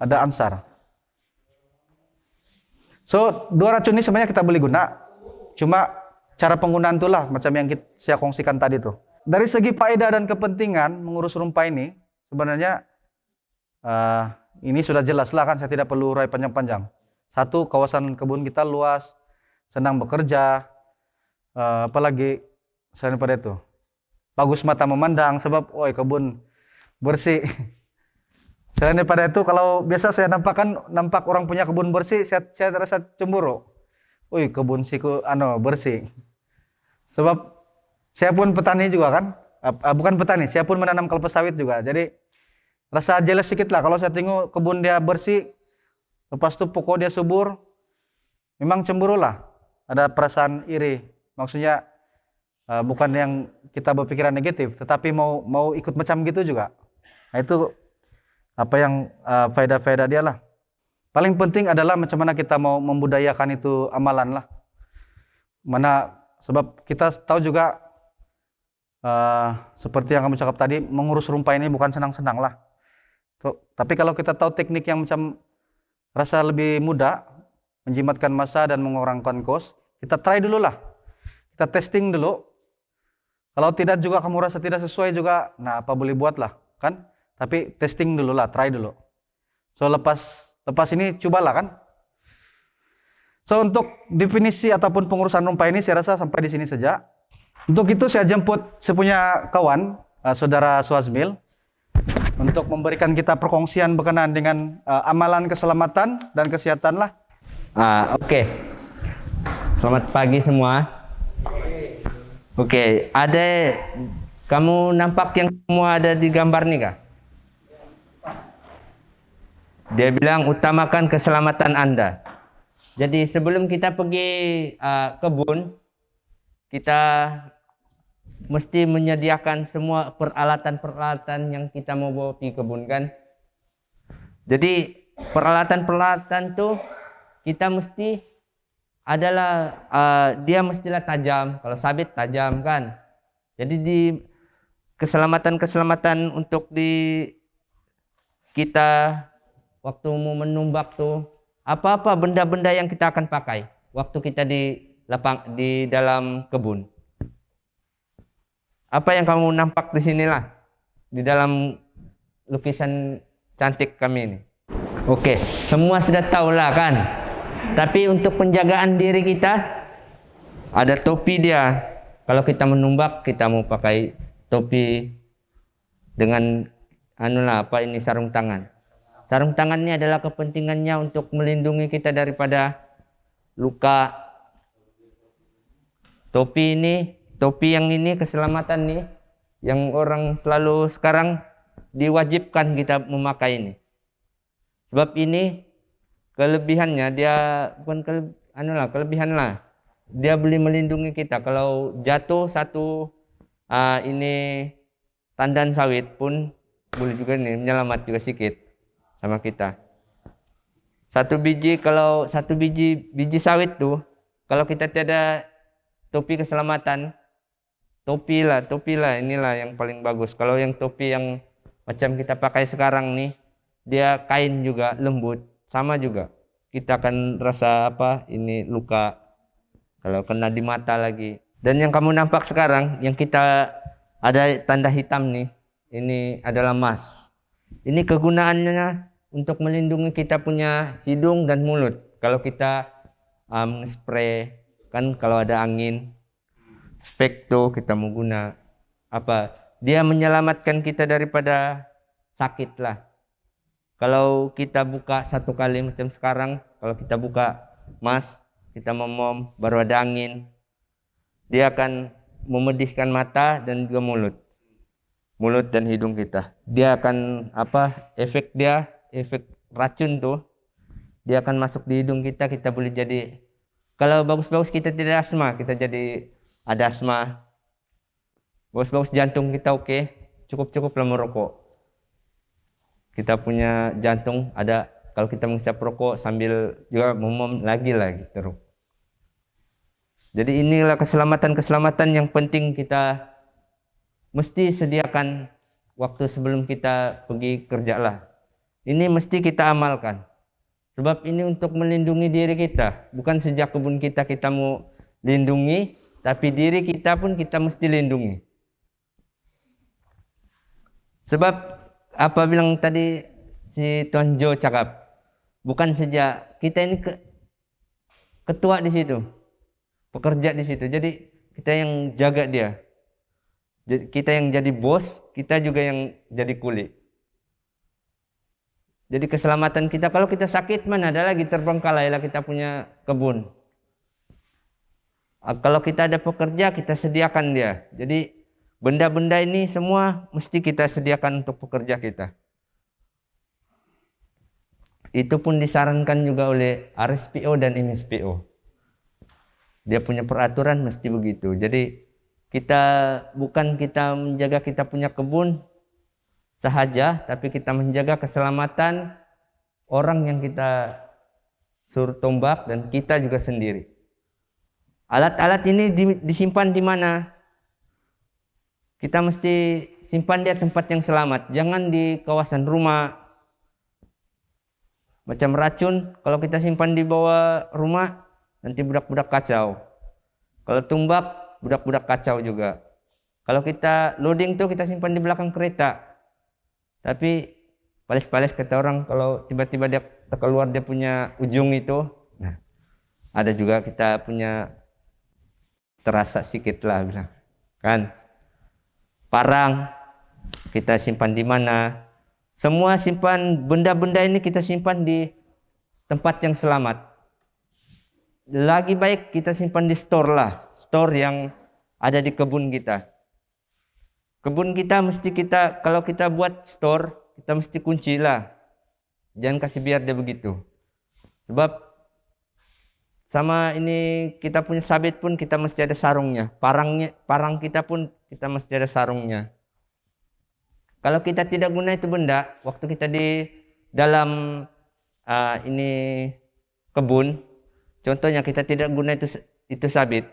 Ada ansar. So, dua racun ini sebenarnya kita boleh guna. Cuma cara penggunaan itulah macam yang saya kongsikan tadi tuh. Dari segi faedah dan kepentingan mengurus rumpah ini, sebenarnya ini sudah jelas lah kan, saya tidak perlu urai panjang-panjang. Satu, kawasan kebun kita luas, senang bekerja, apalagi selain daripada itu. Bagus mata memandang sebab kebun bersih. Selain daripada itu, kalau biasa saya nampak orang punya kebun bersih, saya terasa cemburu. Kebun siku bersih. Sebab saya pun petani juga kan, bukan petani, saya pun menanam kelapa sawit juga. Jadi rasa jealous sedikit lah kalau saya tengok kebun dia bersih, lepas itu pokok dia subur, memang cemburu lah. Ada perasaan iri. Maksudnya bukan yang kita berpikiran negatif, tetapi mau ikut macam gitu juga. Nah, itu apa yang faedah-faedah dia lah. Paling penting adalah macam mana kita mau membudayakan itu amalan lah. Sebab kita tahu juga seperti yang kamu cakap tadi, mengurus rumpa ini bukan senang-senang lah. Tapi kalau kita tahu teknik yang macam rasa lebih mudah, menjimatkan masa dan mengurangkan kos, kita try dulu lah. Kita testing dulu. Kalau tidak juga kamu rasa tidak sesuai juga, nah apa boleh buat lah, kan? Tapi testing dulu lah, try dulu. So lepas ini cobalah kan. So untuk definisi ataupun pengurusan rumpa ini saya rasa sampai di sini saja. Untuk itu saya jemput saya punya kawan, saudara Suazmil, untuk memberikan kita perkongsian berkenaan dengan amalan keselamatan dan kesehatan lah. Oke. Selamat pagi semua. Oke, kamu nampak yang semua ada di gambar nih kah? Dia bilang utamakan keselamatan Anda. Jadi sebelum kita pergi kebun, kita mesti menyediakan semua peralatan-peralatan yang kita mau bawa pergi kebun kan. Jadi peralatan-peralatan tuh kita mesti adalah dia mestilah tajam. Kalau sabit tajam kan. Jadi di keselamatan untuk di kita waktu mau menumbak tuh apa-apa benda-benda yang kita akan pakai waktu kita di dalam kebun. Apa yang kamu nampak di sinilah di dalam lukisan cantik kami ini. Oke, semua sudah tahu lah kan. Tapi untuk penjagaan diri kita ada topi dia. Kalau kita menumbak kita mau pakai topi dengan sarung tangan. Sarung tangan ini adalah kepentingannya untuk melindungi kita daripada luka. Topi yang ini keselamatan nih yang orang selalu sekarang diwajibkan kita memakai ini. Sebab ini kelebihannya dia bukan kelebihan lah. Dia boleh melindungi kita kalau jatuh satu ini tandan sawit pun boleh juga nih menyelamat juga sedikit sama kita. Satu biji sawit tuh kalau kita tiada topi keselamatan, topi lah inilah yang paling bagus. Kalau yang topi yang macam kita pakai sekarang nih, dia kain juga lembut. Sama juga, kita akan rasa luka kalau kena di mata lagi. Dan yang kamu nampak sekarang, yang kita ada tanda hitam nih, ini adalah mask. Ini kegunaannya untuk melindungi kita punya hidung dan mulut. Kalau kita spray, kan kalau ada angin, spekto kita mau guna dia menyelamatkan kita daripada sakit lah. Kalau kita buka satu kali macam sekarang, kalau kita buka mask, kita memom, baru ada angin, dia akan memedihkan mata dan juga mulut dan hidung kita. Dia akan efek racun tuh, dia akan masuk di hidung kita boleh jadi, kalau bagus-bagus kita tidak asma, kita jadi ada asma. Bagus-bagus jantung kita oke, cukup-cukuplah merokok. Kita punya jantung ada, kalau kita menghisap rokok sambil juga memom lagi terus. Jadi inilah keselamatan yang penting kita mesti sediakan waktu sebelum kita pergi kerja lah. Ini mesti kita amalkan. Sebab ini untuk melindungi diri kita. Bukan sejak kebun kita mau lindungi, tapi diri kita pun kita mesti lindungi. Sebab apa bilang tadi si Tuan Jo cakap, bukan saja kita ini ketua di situ, pekerja di situ. Jadi kita yang jaga dia. Jadi kita yang jadi bos, kita juga yang jadi kuli. Jadi keselamatan kita, kalau kita sakit mana ada lagi terbengkalailah kita punya kebun. Kalau kita ada pekerja, kita sediakan dia. Jadi benda-benda ini semua mesti kita sediakan untuk pekerja kita. Itu pun disarankan juga oleh RSPO dan MSPO. Dia punya peraturan mesti begitu. Jadi bukan kita menjaga kita punya kebun sahaja, tapi kita menjaga keselamatan orang yang kita suruh tombak dan kita juga sendiri. Alat-alat ini disimpan di mana? Kita mesti simpan di tempat yang selamat, jangan di kawasan rumah. Macam racun, kalau kita simpan di bawah rumah, nanti budak-budak kacau. Kalau tumbak, budak-budak kacau juga. Kalau kita loading tuh kita simpan di belakang kereta. Tapi pales-pales kata orang, kalau tiba-tiba dia keluar dia punya ujung itu, nah, ada juga kita punya terasa sedikit lah, bilang. Kan? Parang kita simpan di mana? Semua simpan benda-benda ini kita simpan di tempat yang selamat. Lagi baik kita simpan di store lah, store yang ada di kebun kita. Kebun kita mesti kalau kita buat store, kita mesti kunci lah. Jangan kasih biar dia begitu. Sebab sama ini kita punya sabit pun kita mesti ada sarungnya. Parang kita pun kita mesti ada sarungnya. Kalau kita tidak guna itu benda, waktu kita di dalam ini kebun, contohnya kita tidak guna itu sabit,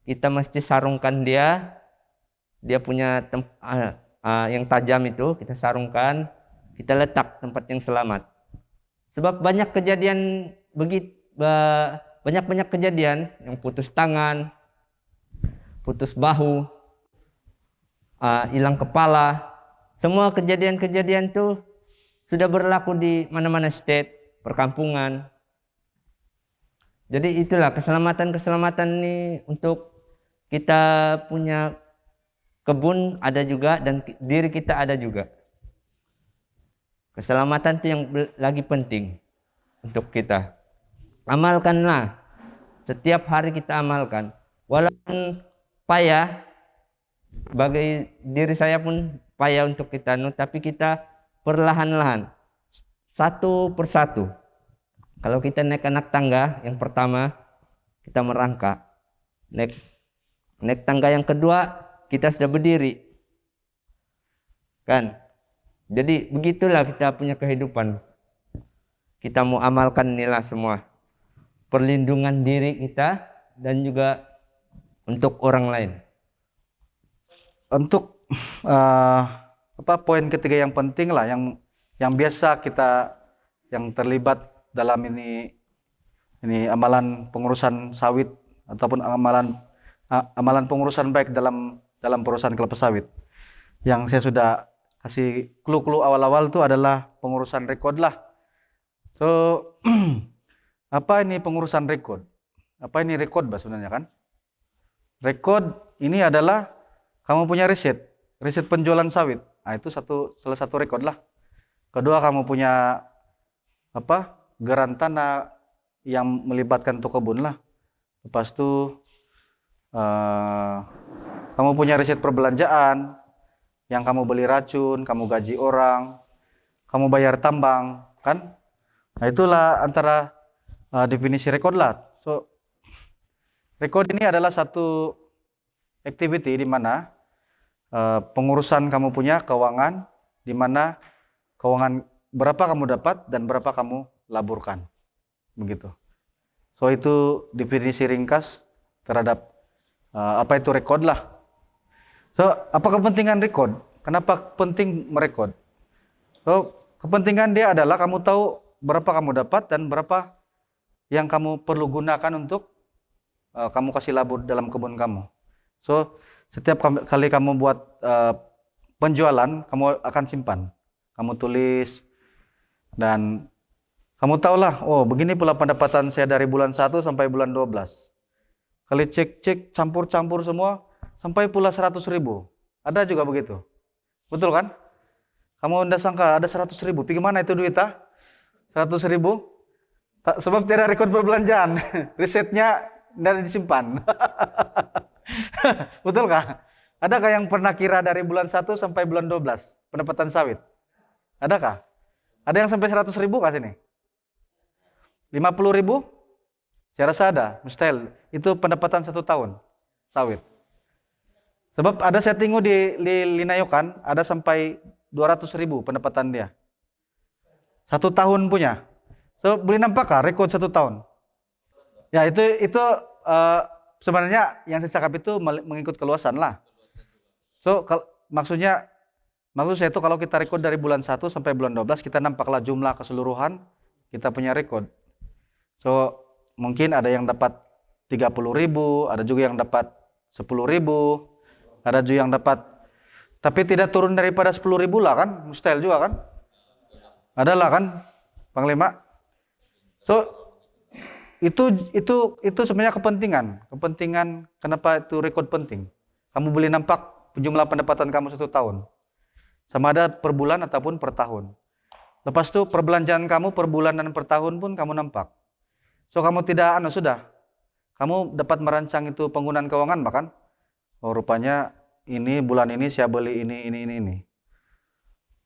kita mesti sarungkan dia punya yang tajam itu, kita sarungkan, kita letak tempat yang selamat. Sebab banyak kejadian banyak kejadian yang putus tangan, putus bahu, hilang kepala. Semua kejadian-kejadian itu sudah berlaku di mana-mana state, perkampungan. Jadi itulah keselamatan ini untuk kita punya kebun ada juga dan diri kita ada juga. Keselamatan itu yang lagi penting untuk kita. Amalkanlah. Setiap hari kita amalkan. Walaupun payah, bagi diri saya pun payah untuk kita, tapi kita perlahan-lahan, satu persatu. Kalau kita naik anak tangga, yang pertama kita merangkak. Naik tangga yang kedua, kita sudah berdiri. Kan? Jadi begitulah kita punya kehidupan. Kita mau amalkan inilah semua. Perlindungan diri kita dan juga untuk orang lain. Untuk poin ketiga yang penting lah, yang biasa kita yang terlibat dalam ini amalan pengurusan sawit ataupun amalan pengurusan baik dalam perusahaan kelapa sawit. Yang saya sudah kasih clue awal-awal itu adalah pengurusan rekod lah. So apa ini pengurusan rekod? Apa ini rekod sebenarnya kan? Rekod ini adalah kamu punya riset penjualan sawit. Nah, itu salah satu rekod lah. Kedua, kamu punya geran tanah yang melibatkan toko kebun lah. Lepas itu kamu punya riset perbelanjaan yang kamu beli racun, kamu gaji orang, kamu bayar tambang, kan? Nah, itulah antara definisi rekod lah. So, rekod ini adalah satu activity di mana pengurusan kamu punya keuangan, di mana keuangan berapa kamu dapat dan berapa kamu laburkan, begitu. So itu definisi ringkas terhadap apa itu rekod lah. So apa kepentingan rekod? Kenapa penting merekod? So kepentingan dia adalah kamu tahu berapa kamu dapat dan berapa yang kamu perlu gunakan untuk kamu kasih labur dalam kebun kamu. So setiap kali kamu buat penjualan, kamu akan simpan. Kamu tulis dan kamu tahulah, oh begini pula pendapatan saya dari bulan 1 sampai bulan 12. Kali cek, campur semua, sampai pula 100.000. Ada juga begitu. Betul kan? Kamu tidak sangka ada 100.000. Pergi mana itu duit? 100.000? Sebab tidak rekod perbelanjaan. Risetnya tidak disimpan. Betulkah? Adakah yang pernah kira dari bulan 1 sampai bulan 12 pendapatan sawit? Adakah? Ada yang sampai 100.000 kah sini? 50.000? Saya rasa ada, mustahil. Itu pendapatan 1 tahun sawit. Sebab ada saya tengok di Linayokan, ada sampai 200.000 pendapatan dia. 1 tahun punya. So, boleh nampak kah rekod 1 tahun? Ya, itu sebenarnya yang saya cakap itu mengikut keluasan lah. So, maksud saya itu kalau kita rekod dari bulan 1 sampai bulan 12, kita nampaklah jumlah keseluruhan kita punya rekod. So, mungkin ada yang dapat 30.000, ada juga yang dapat 10.000, ada juga yang dapat, tapi tidak turun daripada 10.000 lah kan, mustahil juga kan? Adalah kan, Panglima? So, itu sebenarnya kepentingan kenapa itu rekod penting. Kamu boleh nampak jumlah pendapatan kamu 1 tahun, sama ada per bulan ataupun per tahun. Lepas itu perbelanjaan kamu per bulan dan per tahun pun kamu nampak. So kamu tidak sudah, kamu dapat merancang itu penggunaan keuangan bahkan. Oh rupanya ini bulan ini saya beli ini.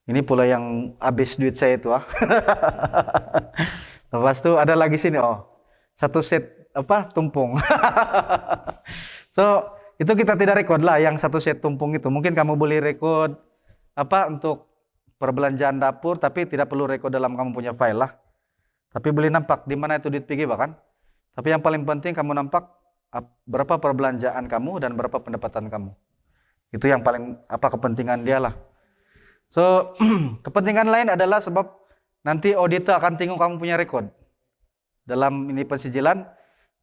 Ini pula yang habis duit saya itu Lepas itu ada lagi sini satu set tumpung. So itu kita tidak rekod lah yang satu set tumpung itu. Mungkin kamu boleh rekod untuk perbelanjaan dapur, tapi tidak perlu rekod dalam kamu punya file lah. Tapi boleh nampak di mana itu duit pergi bahkan. Tapi yang paling penting kamu nampak berapa perbelanjaan kamu dan berapa pendapatan kamu. Itu yang paling kepentingan dia lah. So kepentingan lain adalah sebab nanti auditor akan tengok kamu punya rekod. Dalam ini pensijilan,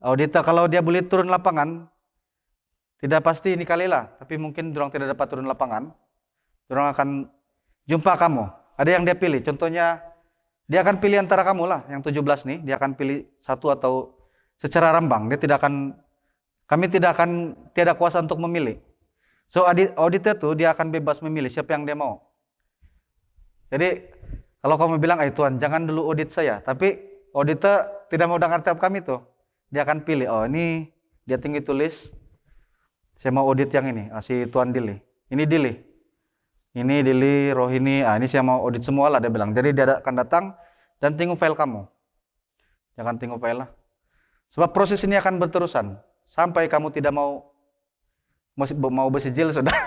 auditor kalau dia boleh turun lapangan, tidak pasti ini kali lah, tapi mungkin orang tidak dapat turun lapangan, orang akan jumpa kamu. Ada yang dia pilih, contohnya dia akan pilih antara kamu lah, yang 17 nih, dia akan pilih satu atau secara rambang, kami tidak kuasa untuk memilih. So auditor tuh dia akan bebas memilih siapa yang dia mau. Jadi kalau kamu bilang, Tuan jangan dulu audit saya, tapi auditor tidak mau dengar cap kami tuh, dia akan pilih, ini dia tinggi tulis, saya mau audit yang ini, si Tuan Dili, ini Dili. Ini Dili, Rohini, ini saya mau audit semua lah dia bilang. Jadi dia akan datang dan tengok file kamu. Jangan tengok file lah. Sebab proses ini akan berterusan. Sampai kamu tidak mau bersijil sudah.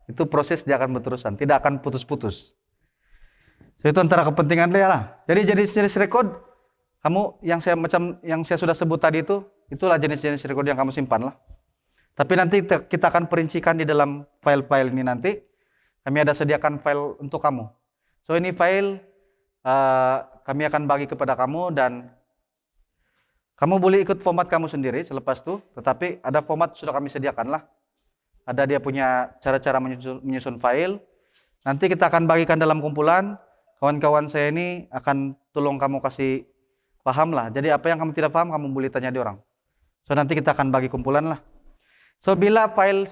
Itu proses dia akan berterusan. Tidak akan putus-putus. So, itu antara kepentingan dia lah. Jadi jenis-jenis rekod, kamu yang saya sudah sebut tadi itulah jenis-jenis rekod yang kamu simpan lah. Tapi nanti kita akan perincikan di dalam file-file ini nanti. Kami ada sediakan file untuk kamu. So ini file kami akan bagi kepada kamu dan kamu boleh ikut format kamu sendiri selepas itu. Tetapi ada format sudah kami sediakan lah. Ada dia punya cara-cara menyusun file. Nanti kita akan bagikan dalam kumpulan. Kawan-kawan saya ini akan tolong kamu kasih paham lah. Jadi apa yang kamu tidak paham kamu boleh tanya di orang. So nanti kita akan bagi kumpulan lah. So bila file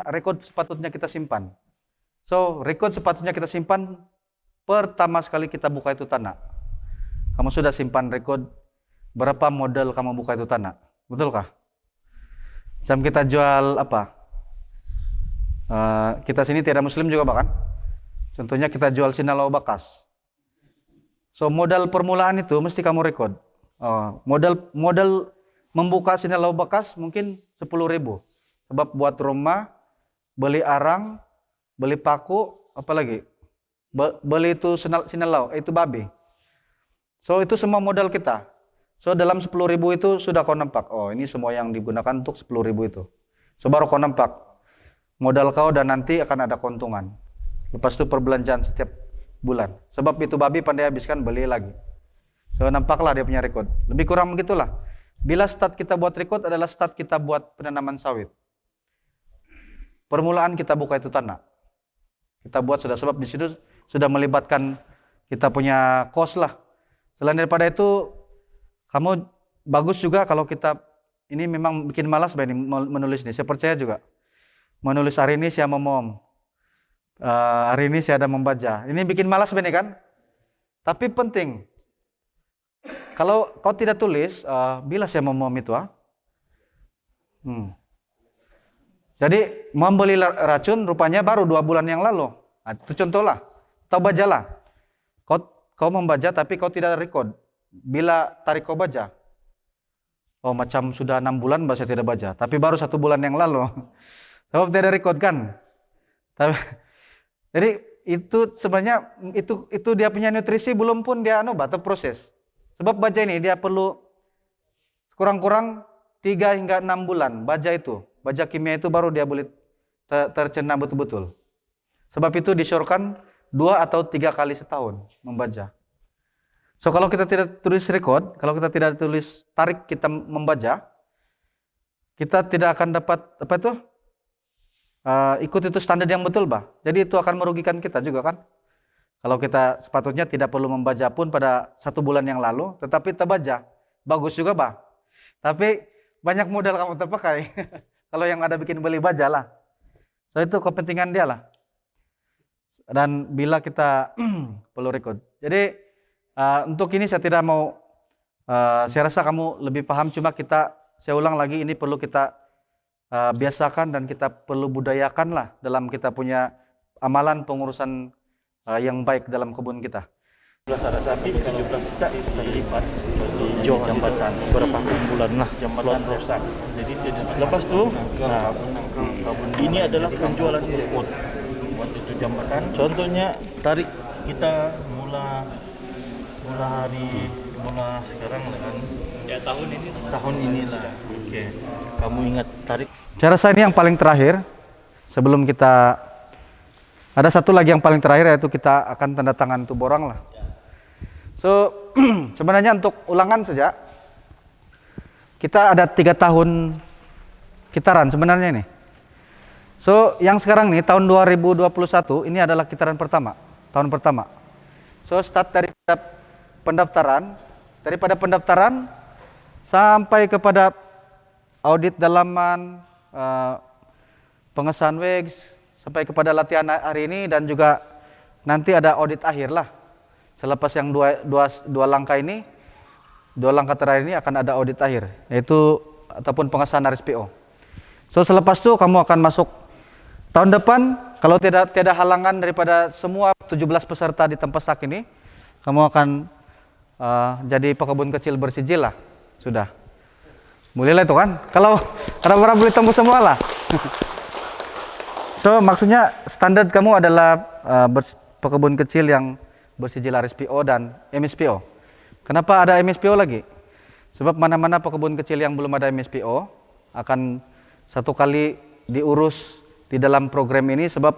rekod sepatutnya kita simpan. So, rekod sepatutnya kita simpan pertama sekali kita buka itu tanah. Kamu sudah simpan rekod berapa modal kamu buka itu tanah. Betulkah? Jam kita jual kita sini tiada muslim juga bahkan. Contohnya kita jual sinalau bakas. So, modal permulaan itu mesti kamu rekod. Modal membuka sinalau bakas mungkin 10.000. Sebab buat rumah, beli arang, beli paku, apalagi beli itu sinalau, itu babi. So itu semua modal kita. So dalam 10.000 itu sudah kau nampak, ini semua yang digunakan untuk 10.000 itu. So baru kau nampak modal kau dan nanti akan ada keuntungan. Lepas itu perbelanjaan setiap bulan. Sebab itu babi pandai habiskan, beli lagi. So nampaklah dia punya rekod. Lebih kurang begitulah. Bila start kita buat rekod adalah start kita buat penanaman sawit. Permulaan kita buka itu tanah. Kita buat sebab di situ sudah melibatkan kita punya kos lah. Selain daripada itu, kamu bagus juga kalau kita ini memang bikin malas menulis ini. Saya percaya juga. Menulis hari ini saya memom. Hari ini saya ada membaca. Ini bikin malas kan? Tapi penting. Kalau kau tidak tulis, bila saya memom itu Jadi membeli racun rupanya baru 2 bulan yang lalu. Itu contoh lah. Atau bajalah. Kau membaca tapi kau tidak record. Bila tarik kau baca. Macam sudah 6 bulan saya tidak baca. Tapi baru 1 bulan yang lalu. Sebab tidak record kan. Tapi, jadi itu sebenarnya itu dia punya nutrisi belum pun dia proses. Sebab baja ini dia perlu kurang-kurang 3 hingga 6 bulan baja kimia itu baru dia boleh tercerna betul-betul. Sebab itu disyorkan 2 atau 3 kali setahun membaca. So kalau kita tidak tulis record, kalau kita tidak tulis tarik kita membaca, kita tidak akan dapat ikut itu standar yang betul, bah. Jadi itu akan merugikan kita juga kan. Kalau kita sepatutnya tidak perlu membaca pun pada 1 bulan yang lalu, tetapi terbaca, bagus juga, bah. Tapi banyak modal kamu terpakai. Kalau yang ada bikin beli baja lah. So itu kepentingan dia lah. Dan bila kita perlu record. Jadi untuk ini saya tidak mau, saya rasa kamu lebih paham, cuma saya ulang lagi, ini perlu kita biasakan dan kita perlu budayakan lah dalam kita punya amalan pengurusan yang baik dalam kebun kita. 17 ada sapi, 17 tak lipat hijau jambatan beberapa bulan lah jambatan rusak. Jadi lepas tu ini adalah penjualan rumput buat itu jambatan. Contohnya tarik kita mula sekarang kan ya tahun ini lah. Okey. Kamu ingat tarik. Saya rasa ini yang paling terakhir sebelum kita ada satu lagi yang paling terakhir, yaitu kita akan tanda tangan tuh borang lah. So sebenarnya untuk ulangan saja kita ada 3 tahun kitaran sebenarnya ini. So yang sekarang nih tahun 2021 ini adalah kitaran pertama, tahun pertama. So start dari pendaftaran sampai kepada audit dalaman, pengesahan WEGS, sampai kepada latihan hari ini, dan juga nanti ada audit akhir lah. Selepas yang dua langkah ini, 2 langkah terakhir ini akan ada audit akhir, yaitu ataupun pengesahan RSPO. So selepas itu kamu akan masuk tahun depan, kalau tidak halangan daripada semua 17 peserta di tempat sak ini, kamu akan jadi pekebun kecil bersijil lah, sudah. Boleh lah itu kan, kalau orang-orang boleh tembus semua lah. So maksudnya standar kamu adalah pekebun kecil yang bersijil RSPO dan MSPO. Kenapa ada MSPO lagi? Sebab mana-mana pekebun kecil yang belum ada MSPO akan 1 kali diurus di dalam program ini, sebab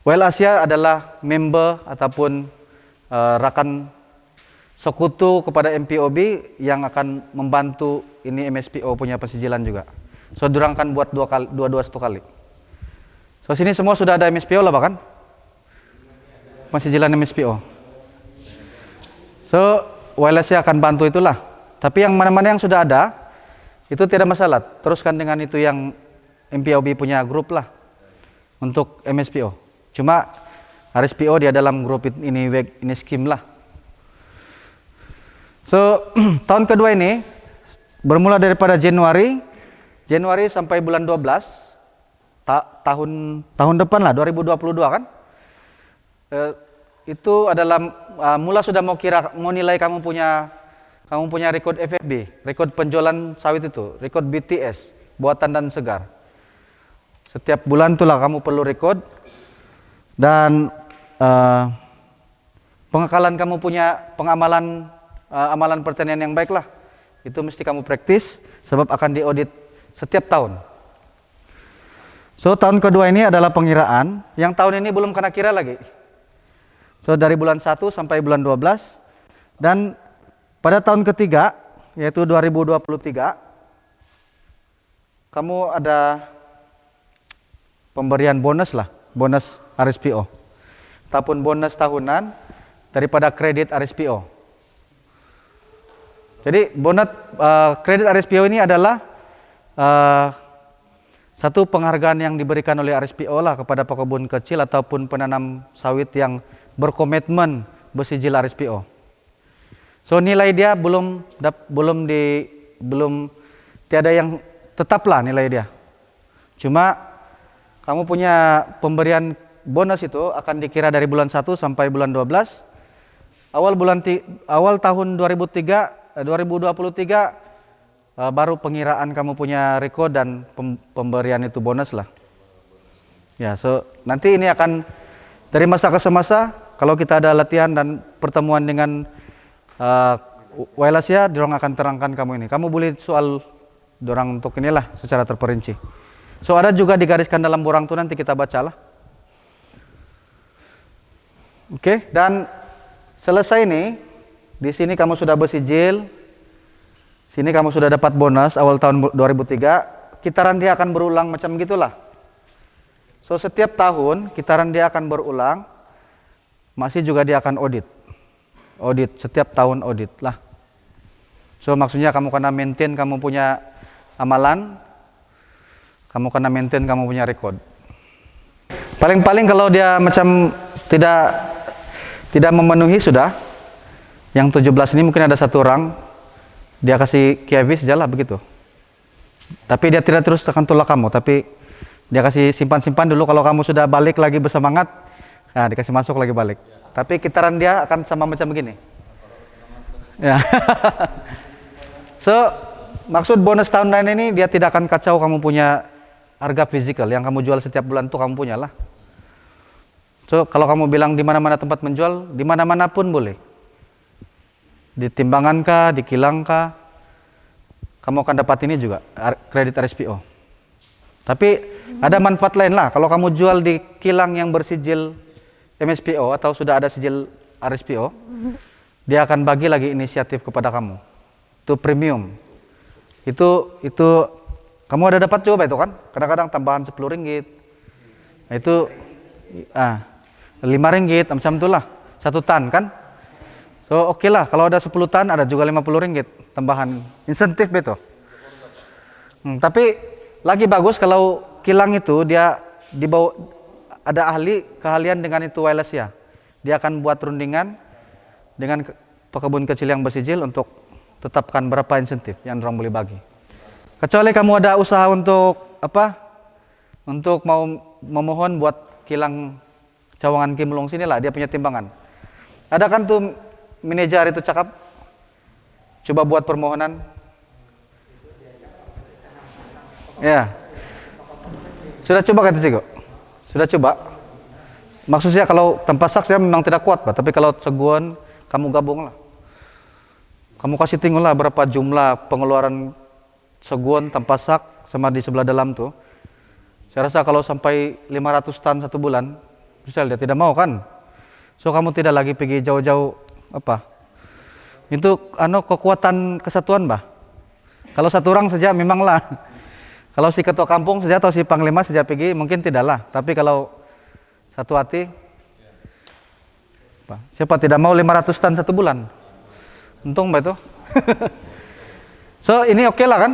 Well Asia adalah member ataupun rakan sekutu kepada MPOB yang akan membantu ini MSPO punya pensijilan juga. So durang kan buat 2 kali. So sini semua sudah ada MSPO lah bahkan. Pensijilan MSPO. So WLSC akan bantu itulah. Tapi yang mana-mana yang sudah ada itu tidak masalah. Teruskan dengan itu yang MPOB punya grup lah untuk MSPO. Cuma RSPO dia dalam grup ini skim lah. So tahun kedua ini bermula daripada Januari sampai bulan 12 tahun depan lah, 2022 kan. Itu adalah mula sudah mau nilai kamu punya rekod FFB, rekod penjualan sawit itu, rekod BTS, buatan dan segar. Setiap bulan itulah kamu perlu rekod, dan pengakalan kamu punya amalan pertanian yang baik lah. Itu mesti kamu praktis, sebab akan diaudit setiap tahun. So tahun kedua ini adalah pengiraan, yang tahun ini belum kena kira lagi. So dari bulan 1 sampai bulan 12, dan pada tahun ketiga yaitu 2023 kamu ada pemberian bonus lah, bonus RSPO ataupun bonus tahunan daripada kredit RSPO. Jadi bonus kredit RSPO ini adalah satu penghargaan yang diberikan oleh RSPO lah kepada pekebun kecil ataupun penanam sawit yang berkomitmen bersijil RSPO. So nilai dia belum tiada yang tetap lah nilai dia. Cuma kamu punya pemberian bonus itu akan dikira dari bulan 1 sampai bulan 12. Awal tahun 2023 baru pengiraan kamu punya reko dan pemberian itu bonus lah. Ya, so nanti ini akan dari masa ke masa kalau kita ada latihan dan pertemuan dengan Wailasia, dorang akan terangkan kamu ini. Kamu boleh soal dorang untuk inilah secara terperinci. So ada juga digariskan dalam borang tuh nanti kita bacalah. Oke, dan selesai nih. Di sini kamu sudah bersijil. Sini kamu sudah dapat bonus awal tahun 2003. Kitaran dia akan berulang macam gitulah. So setiap tahun kitaran dia akan berulang. Masih juga dia akan audit. Audit setiap tahun audit lah. So maksudnya kamu kena maintain kamu punya amalan. Kamu kena maintain kamu punya record. Paling-paling kalau dia macam tidak memenuhi sudah. Yang 17 ini mungkin ada satu orang, dia kasih kiavis saja lah begitu. Tapi dia tidak terus akan tolak kamu, tapi dia kasih simpan-simpan dulu. Kalau kamu sudah balik lagi bersemangat, nah dikasih masuk lagi balik. Tapi kitaran dia akan sama macam begini. Ya. So, maksud bonus tahun lain ini dia tidak akan kacau kamu punya harga fisikal yang kamu jual setiap bulan tuh kamu punya lah. So, kalau kamu bilang di mana-mana tempat menjual, di mana-mana pun boleh. Di timbangan kah, di kilang kah, kamu akan dapat ini juga, kredit RSPO. Tapi ada manfaat lain lah, kalau kamu jual di kilang yang bersijil MSPO atau sudah ada sijil RSPO, dia akan bagi lagi inisiatif kepada kamu. Itu premium. Itu kamu ada dapat coba itu kan? Kadang-kadang tambahan 10 ringgit. Nah, itu 5 ringgit macam itulah. 1 tan kan? So oke lah, kalau ada 10 tan ada juga 50 ringgit tambahan insentif betul. Tapi lagi bagus kalau kilang itu dia dibawa ada ahli keahlian dengan itu Wailasia. Dia akan buat rundingan dengan pekebun kecil yang bersijil untuk tetapkan berapa insentif yang orang boleh bagi. Kecuali kamu ada usaha untuk apa? Untuk mau memohon buat kilang Cawangan Kimlong sinilah dia punya timbangan. Ada kan tuh manajer itu cakap, coba buat permohonan. Ya, sudah coba kata Ciko? Sudah coba. Maksudnya kalau tanpa sak saya memang tidak kuat, Pak. Tapi kalau seguan kamu gabung lah. Kamu kasih tengok lah berapa jumlah pengeluaran seguan tanpa sak sama di sebelah dalam tuh. Saya rasa kalau sampai 500 tan satu bulan, misal dia tidak mau kan. So kamu tidak lagi pergi jauh-jauh apa? Itu kekuatan kesatuan, Bah. Kalau satu orang saja memanglah. Kalau si ketua kampung saja atau si panglima saja pergi mungkin tidaklah. Tapi kalau satu hati, siapa tidak mau 500 tan satu bulan? Untung Bah itu. So ini oke lah kan?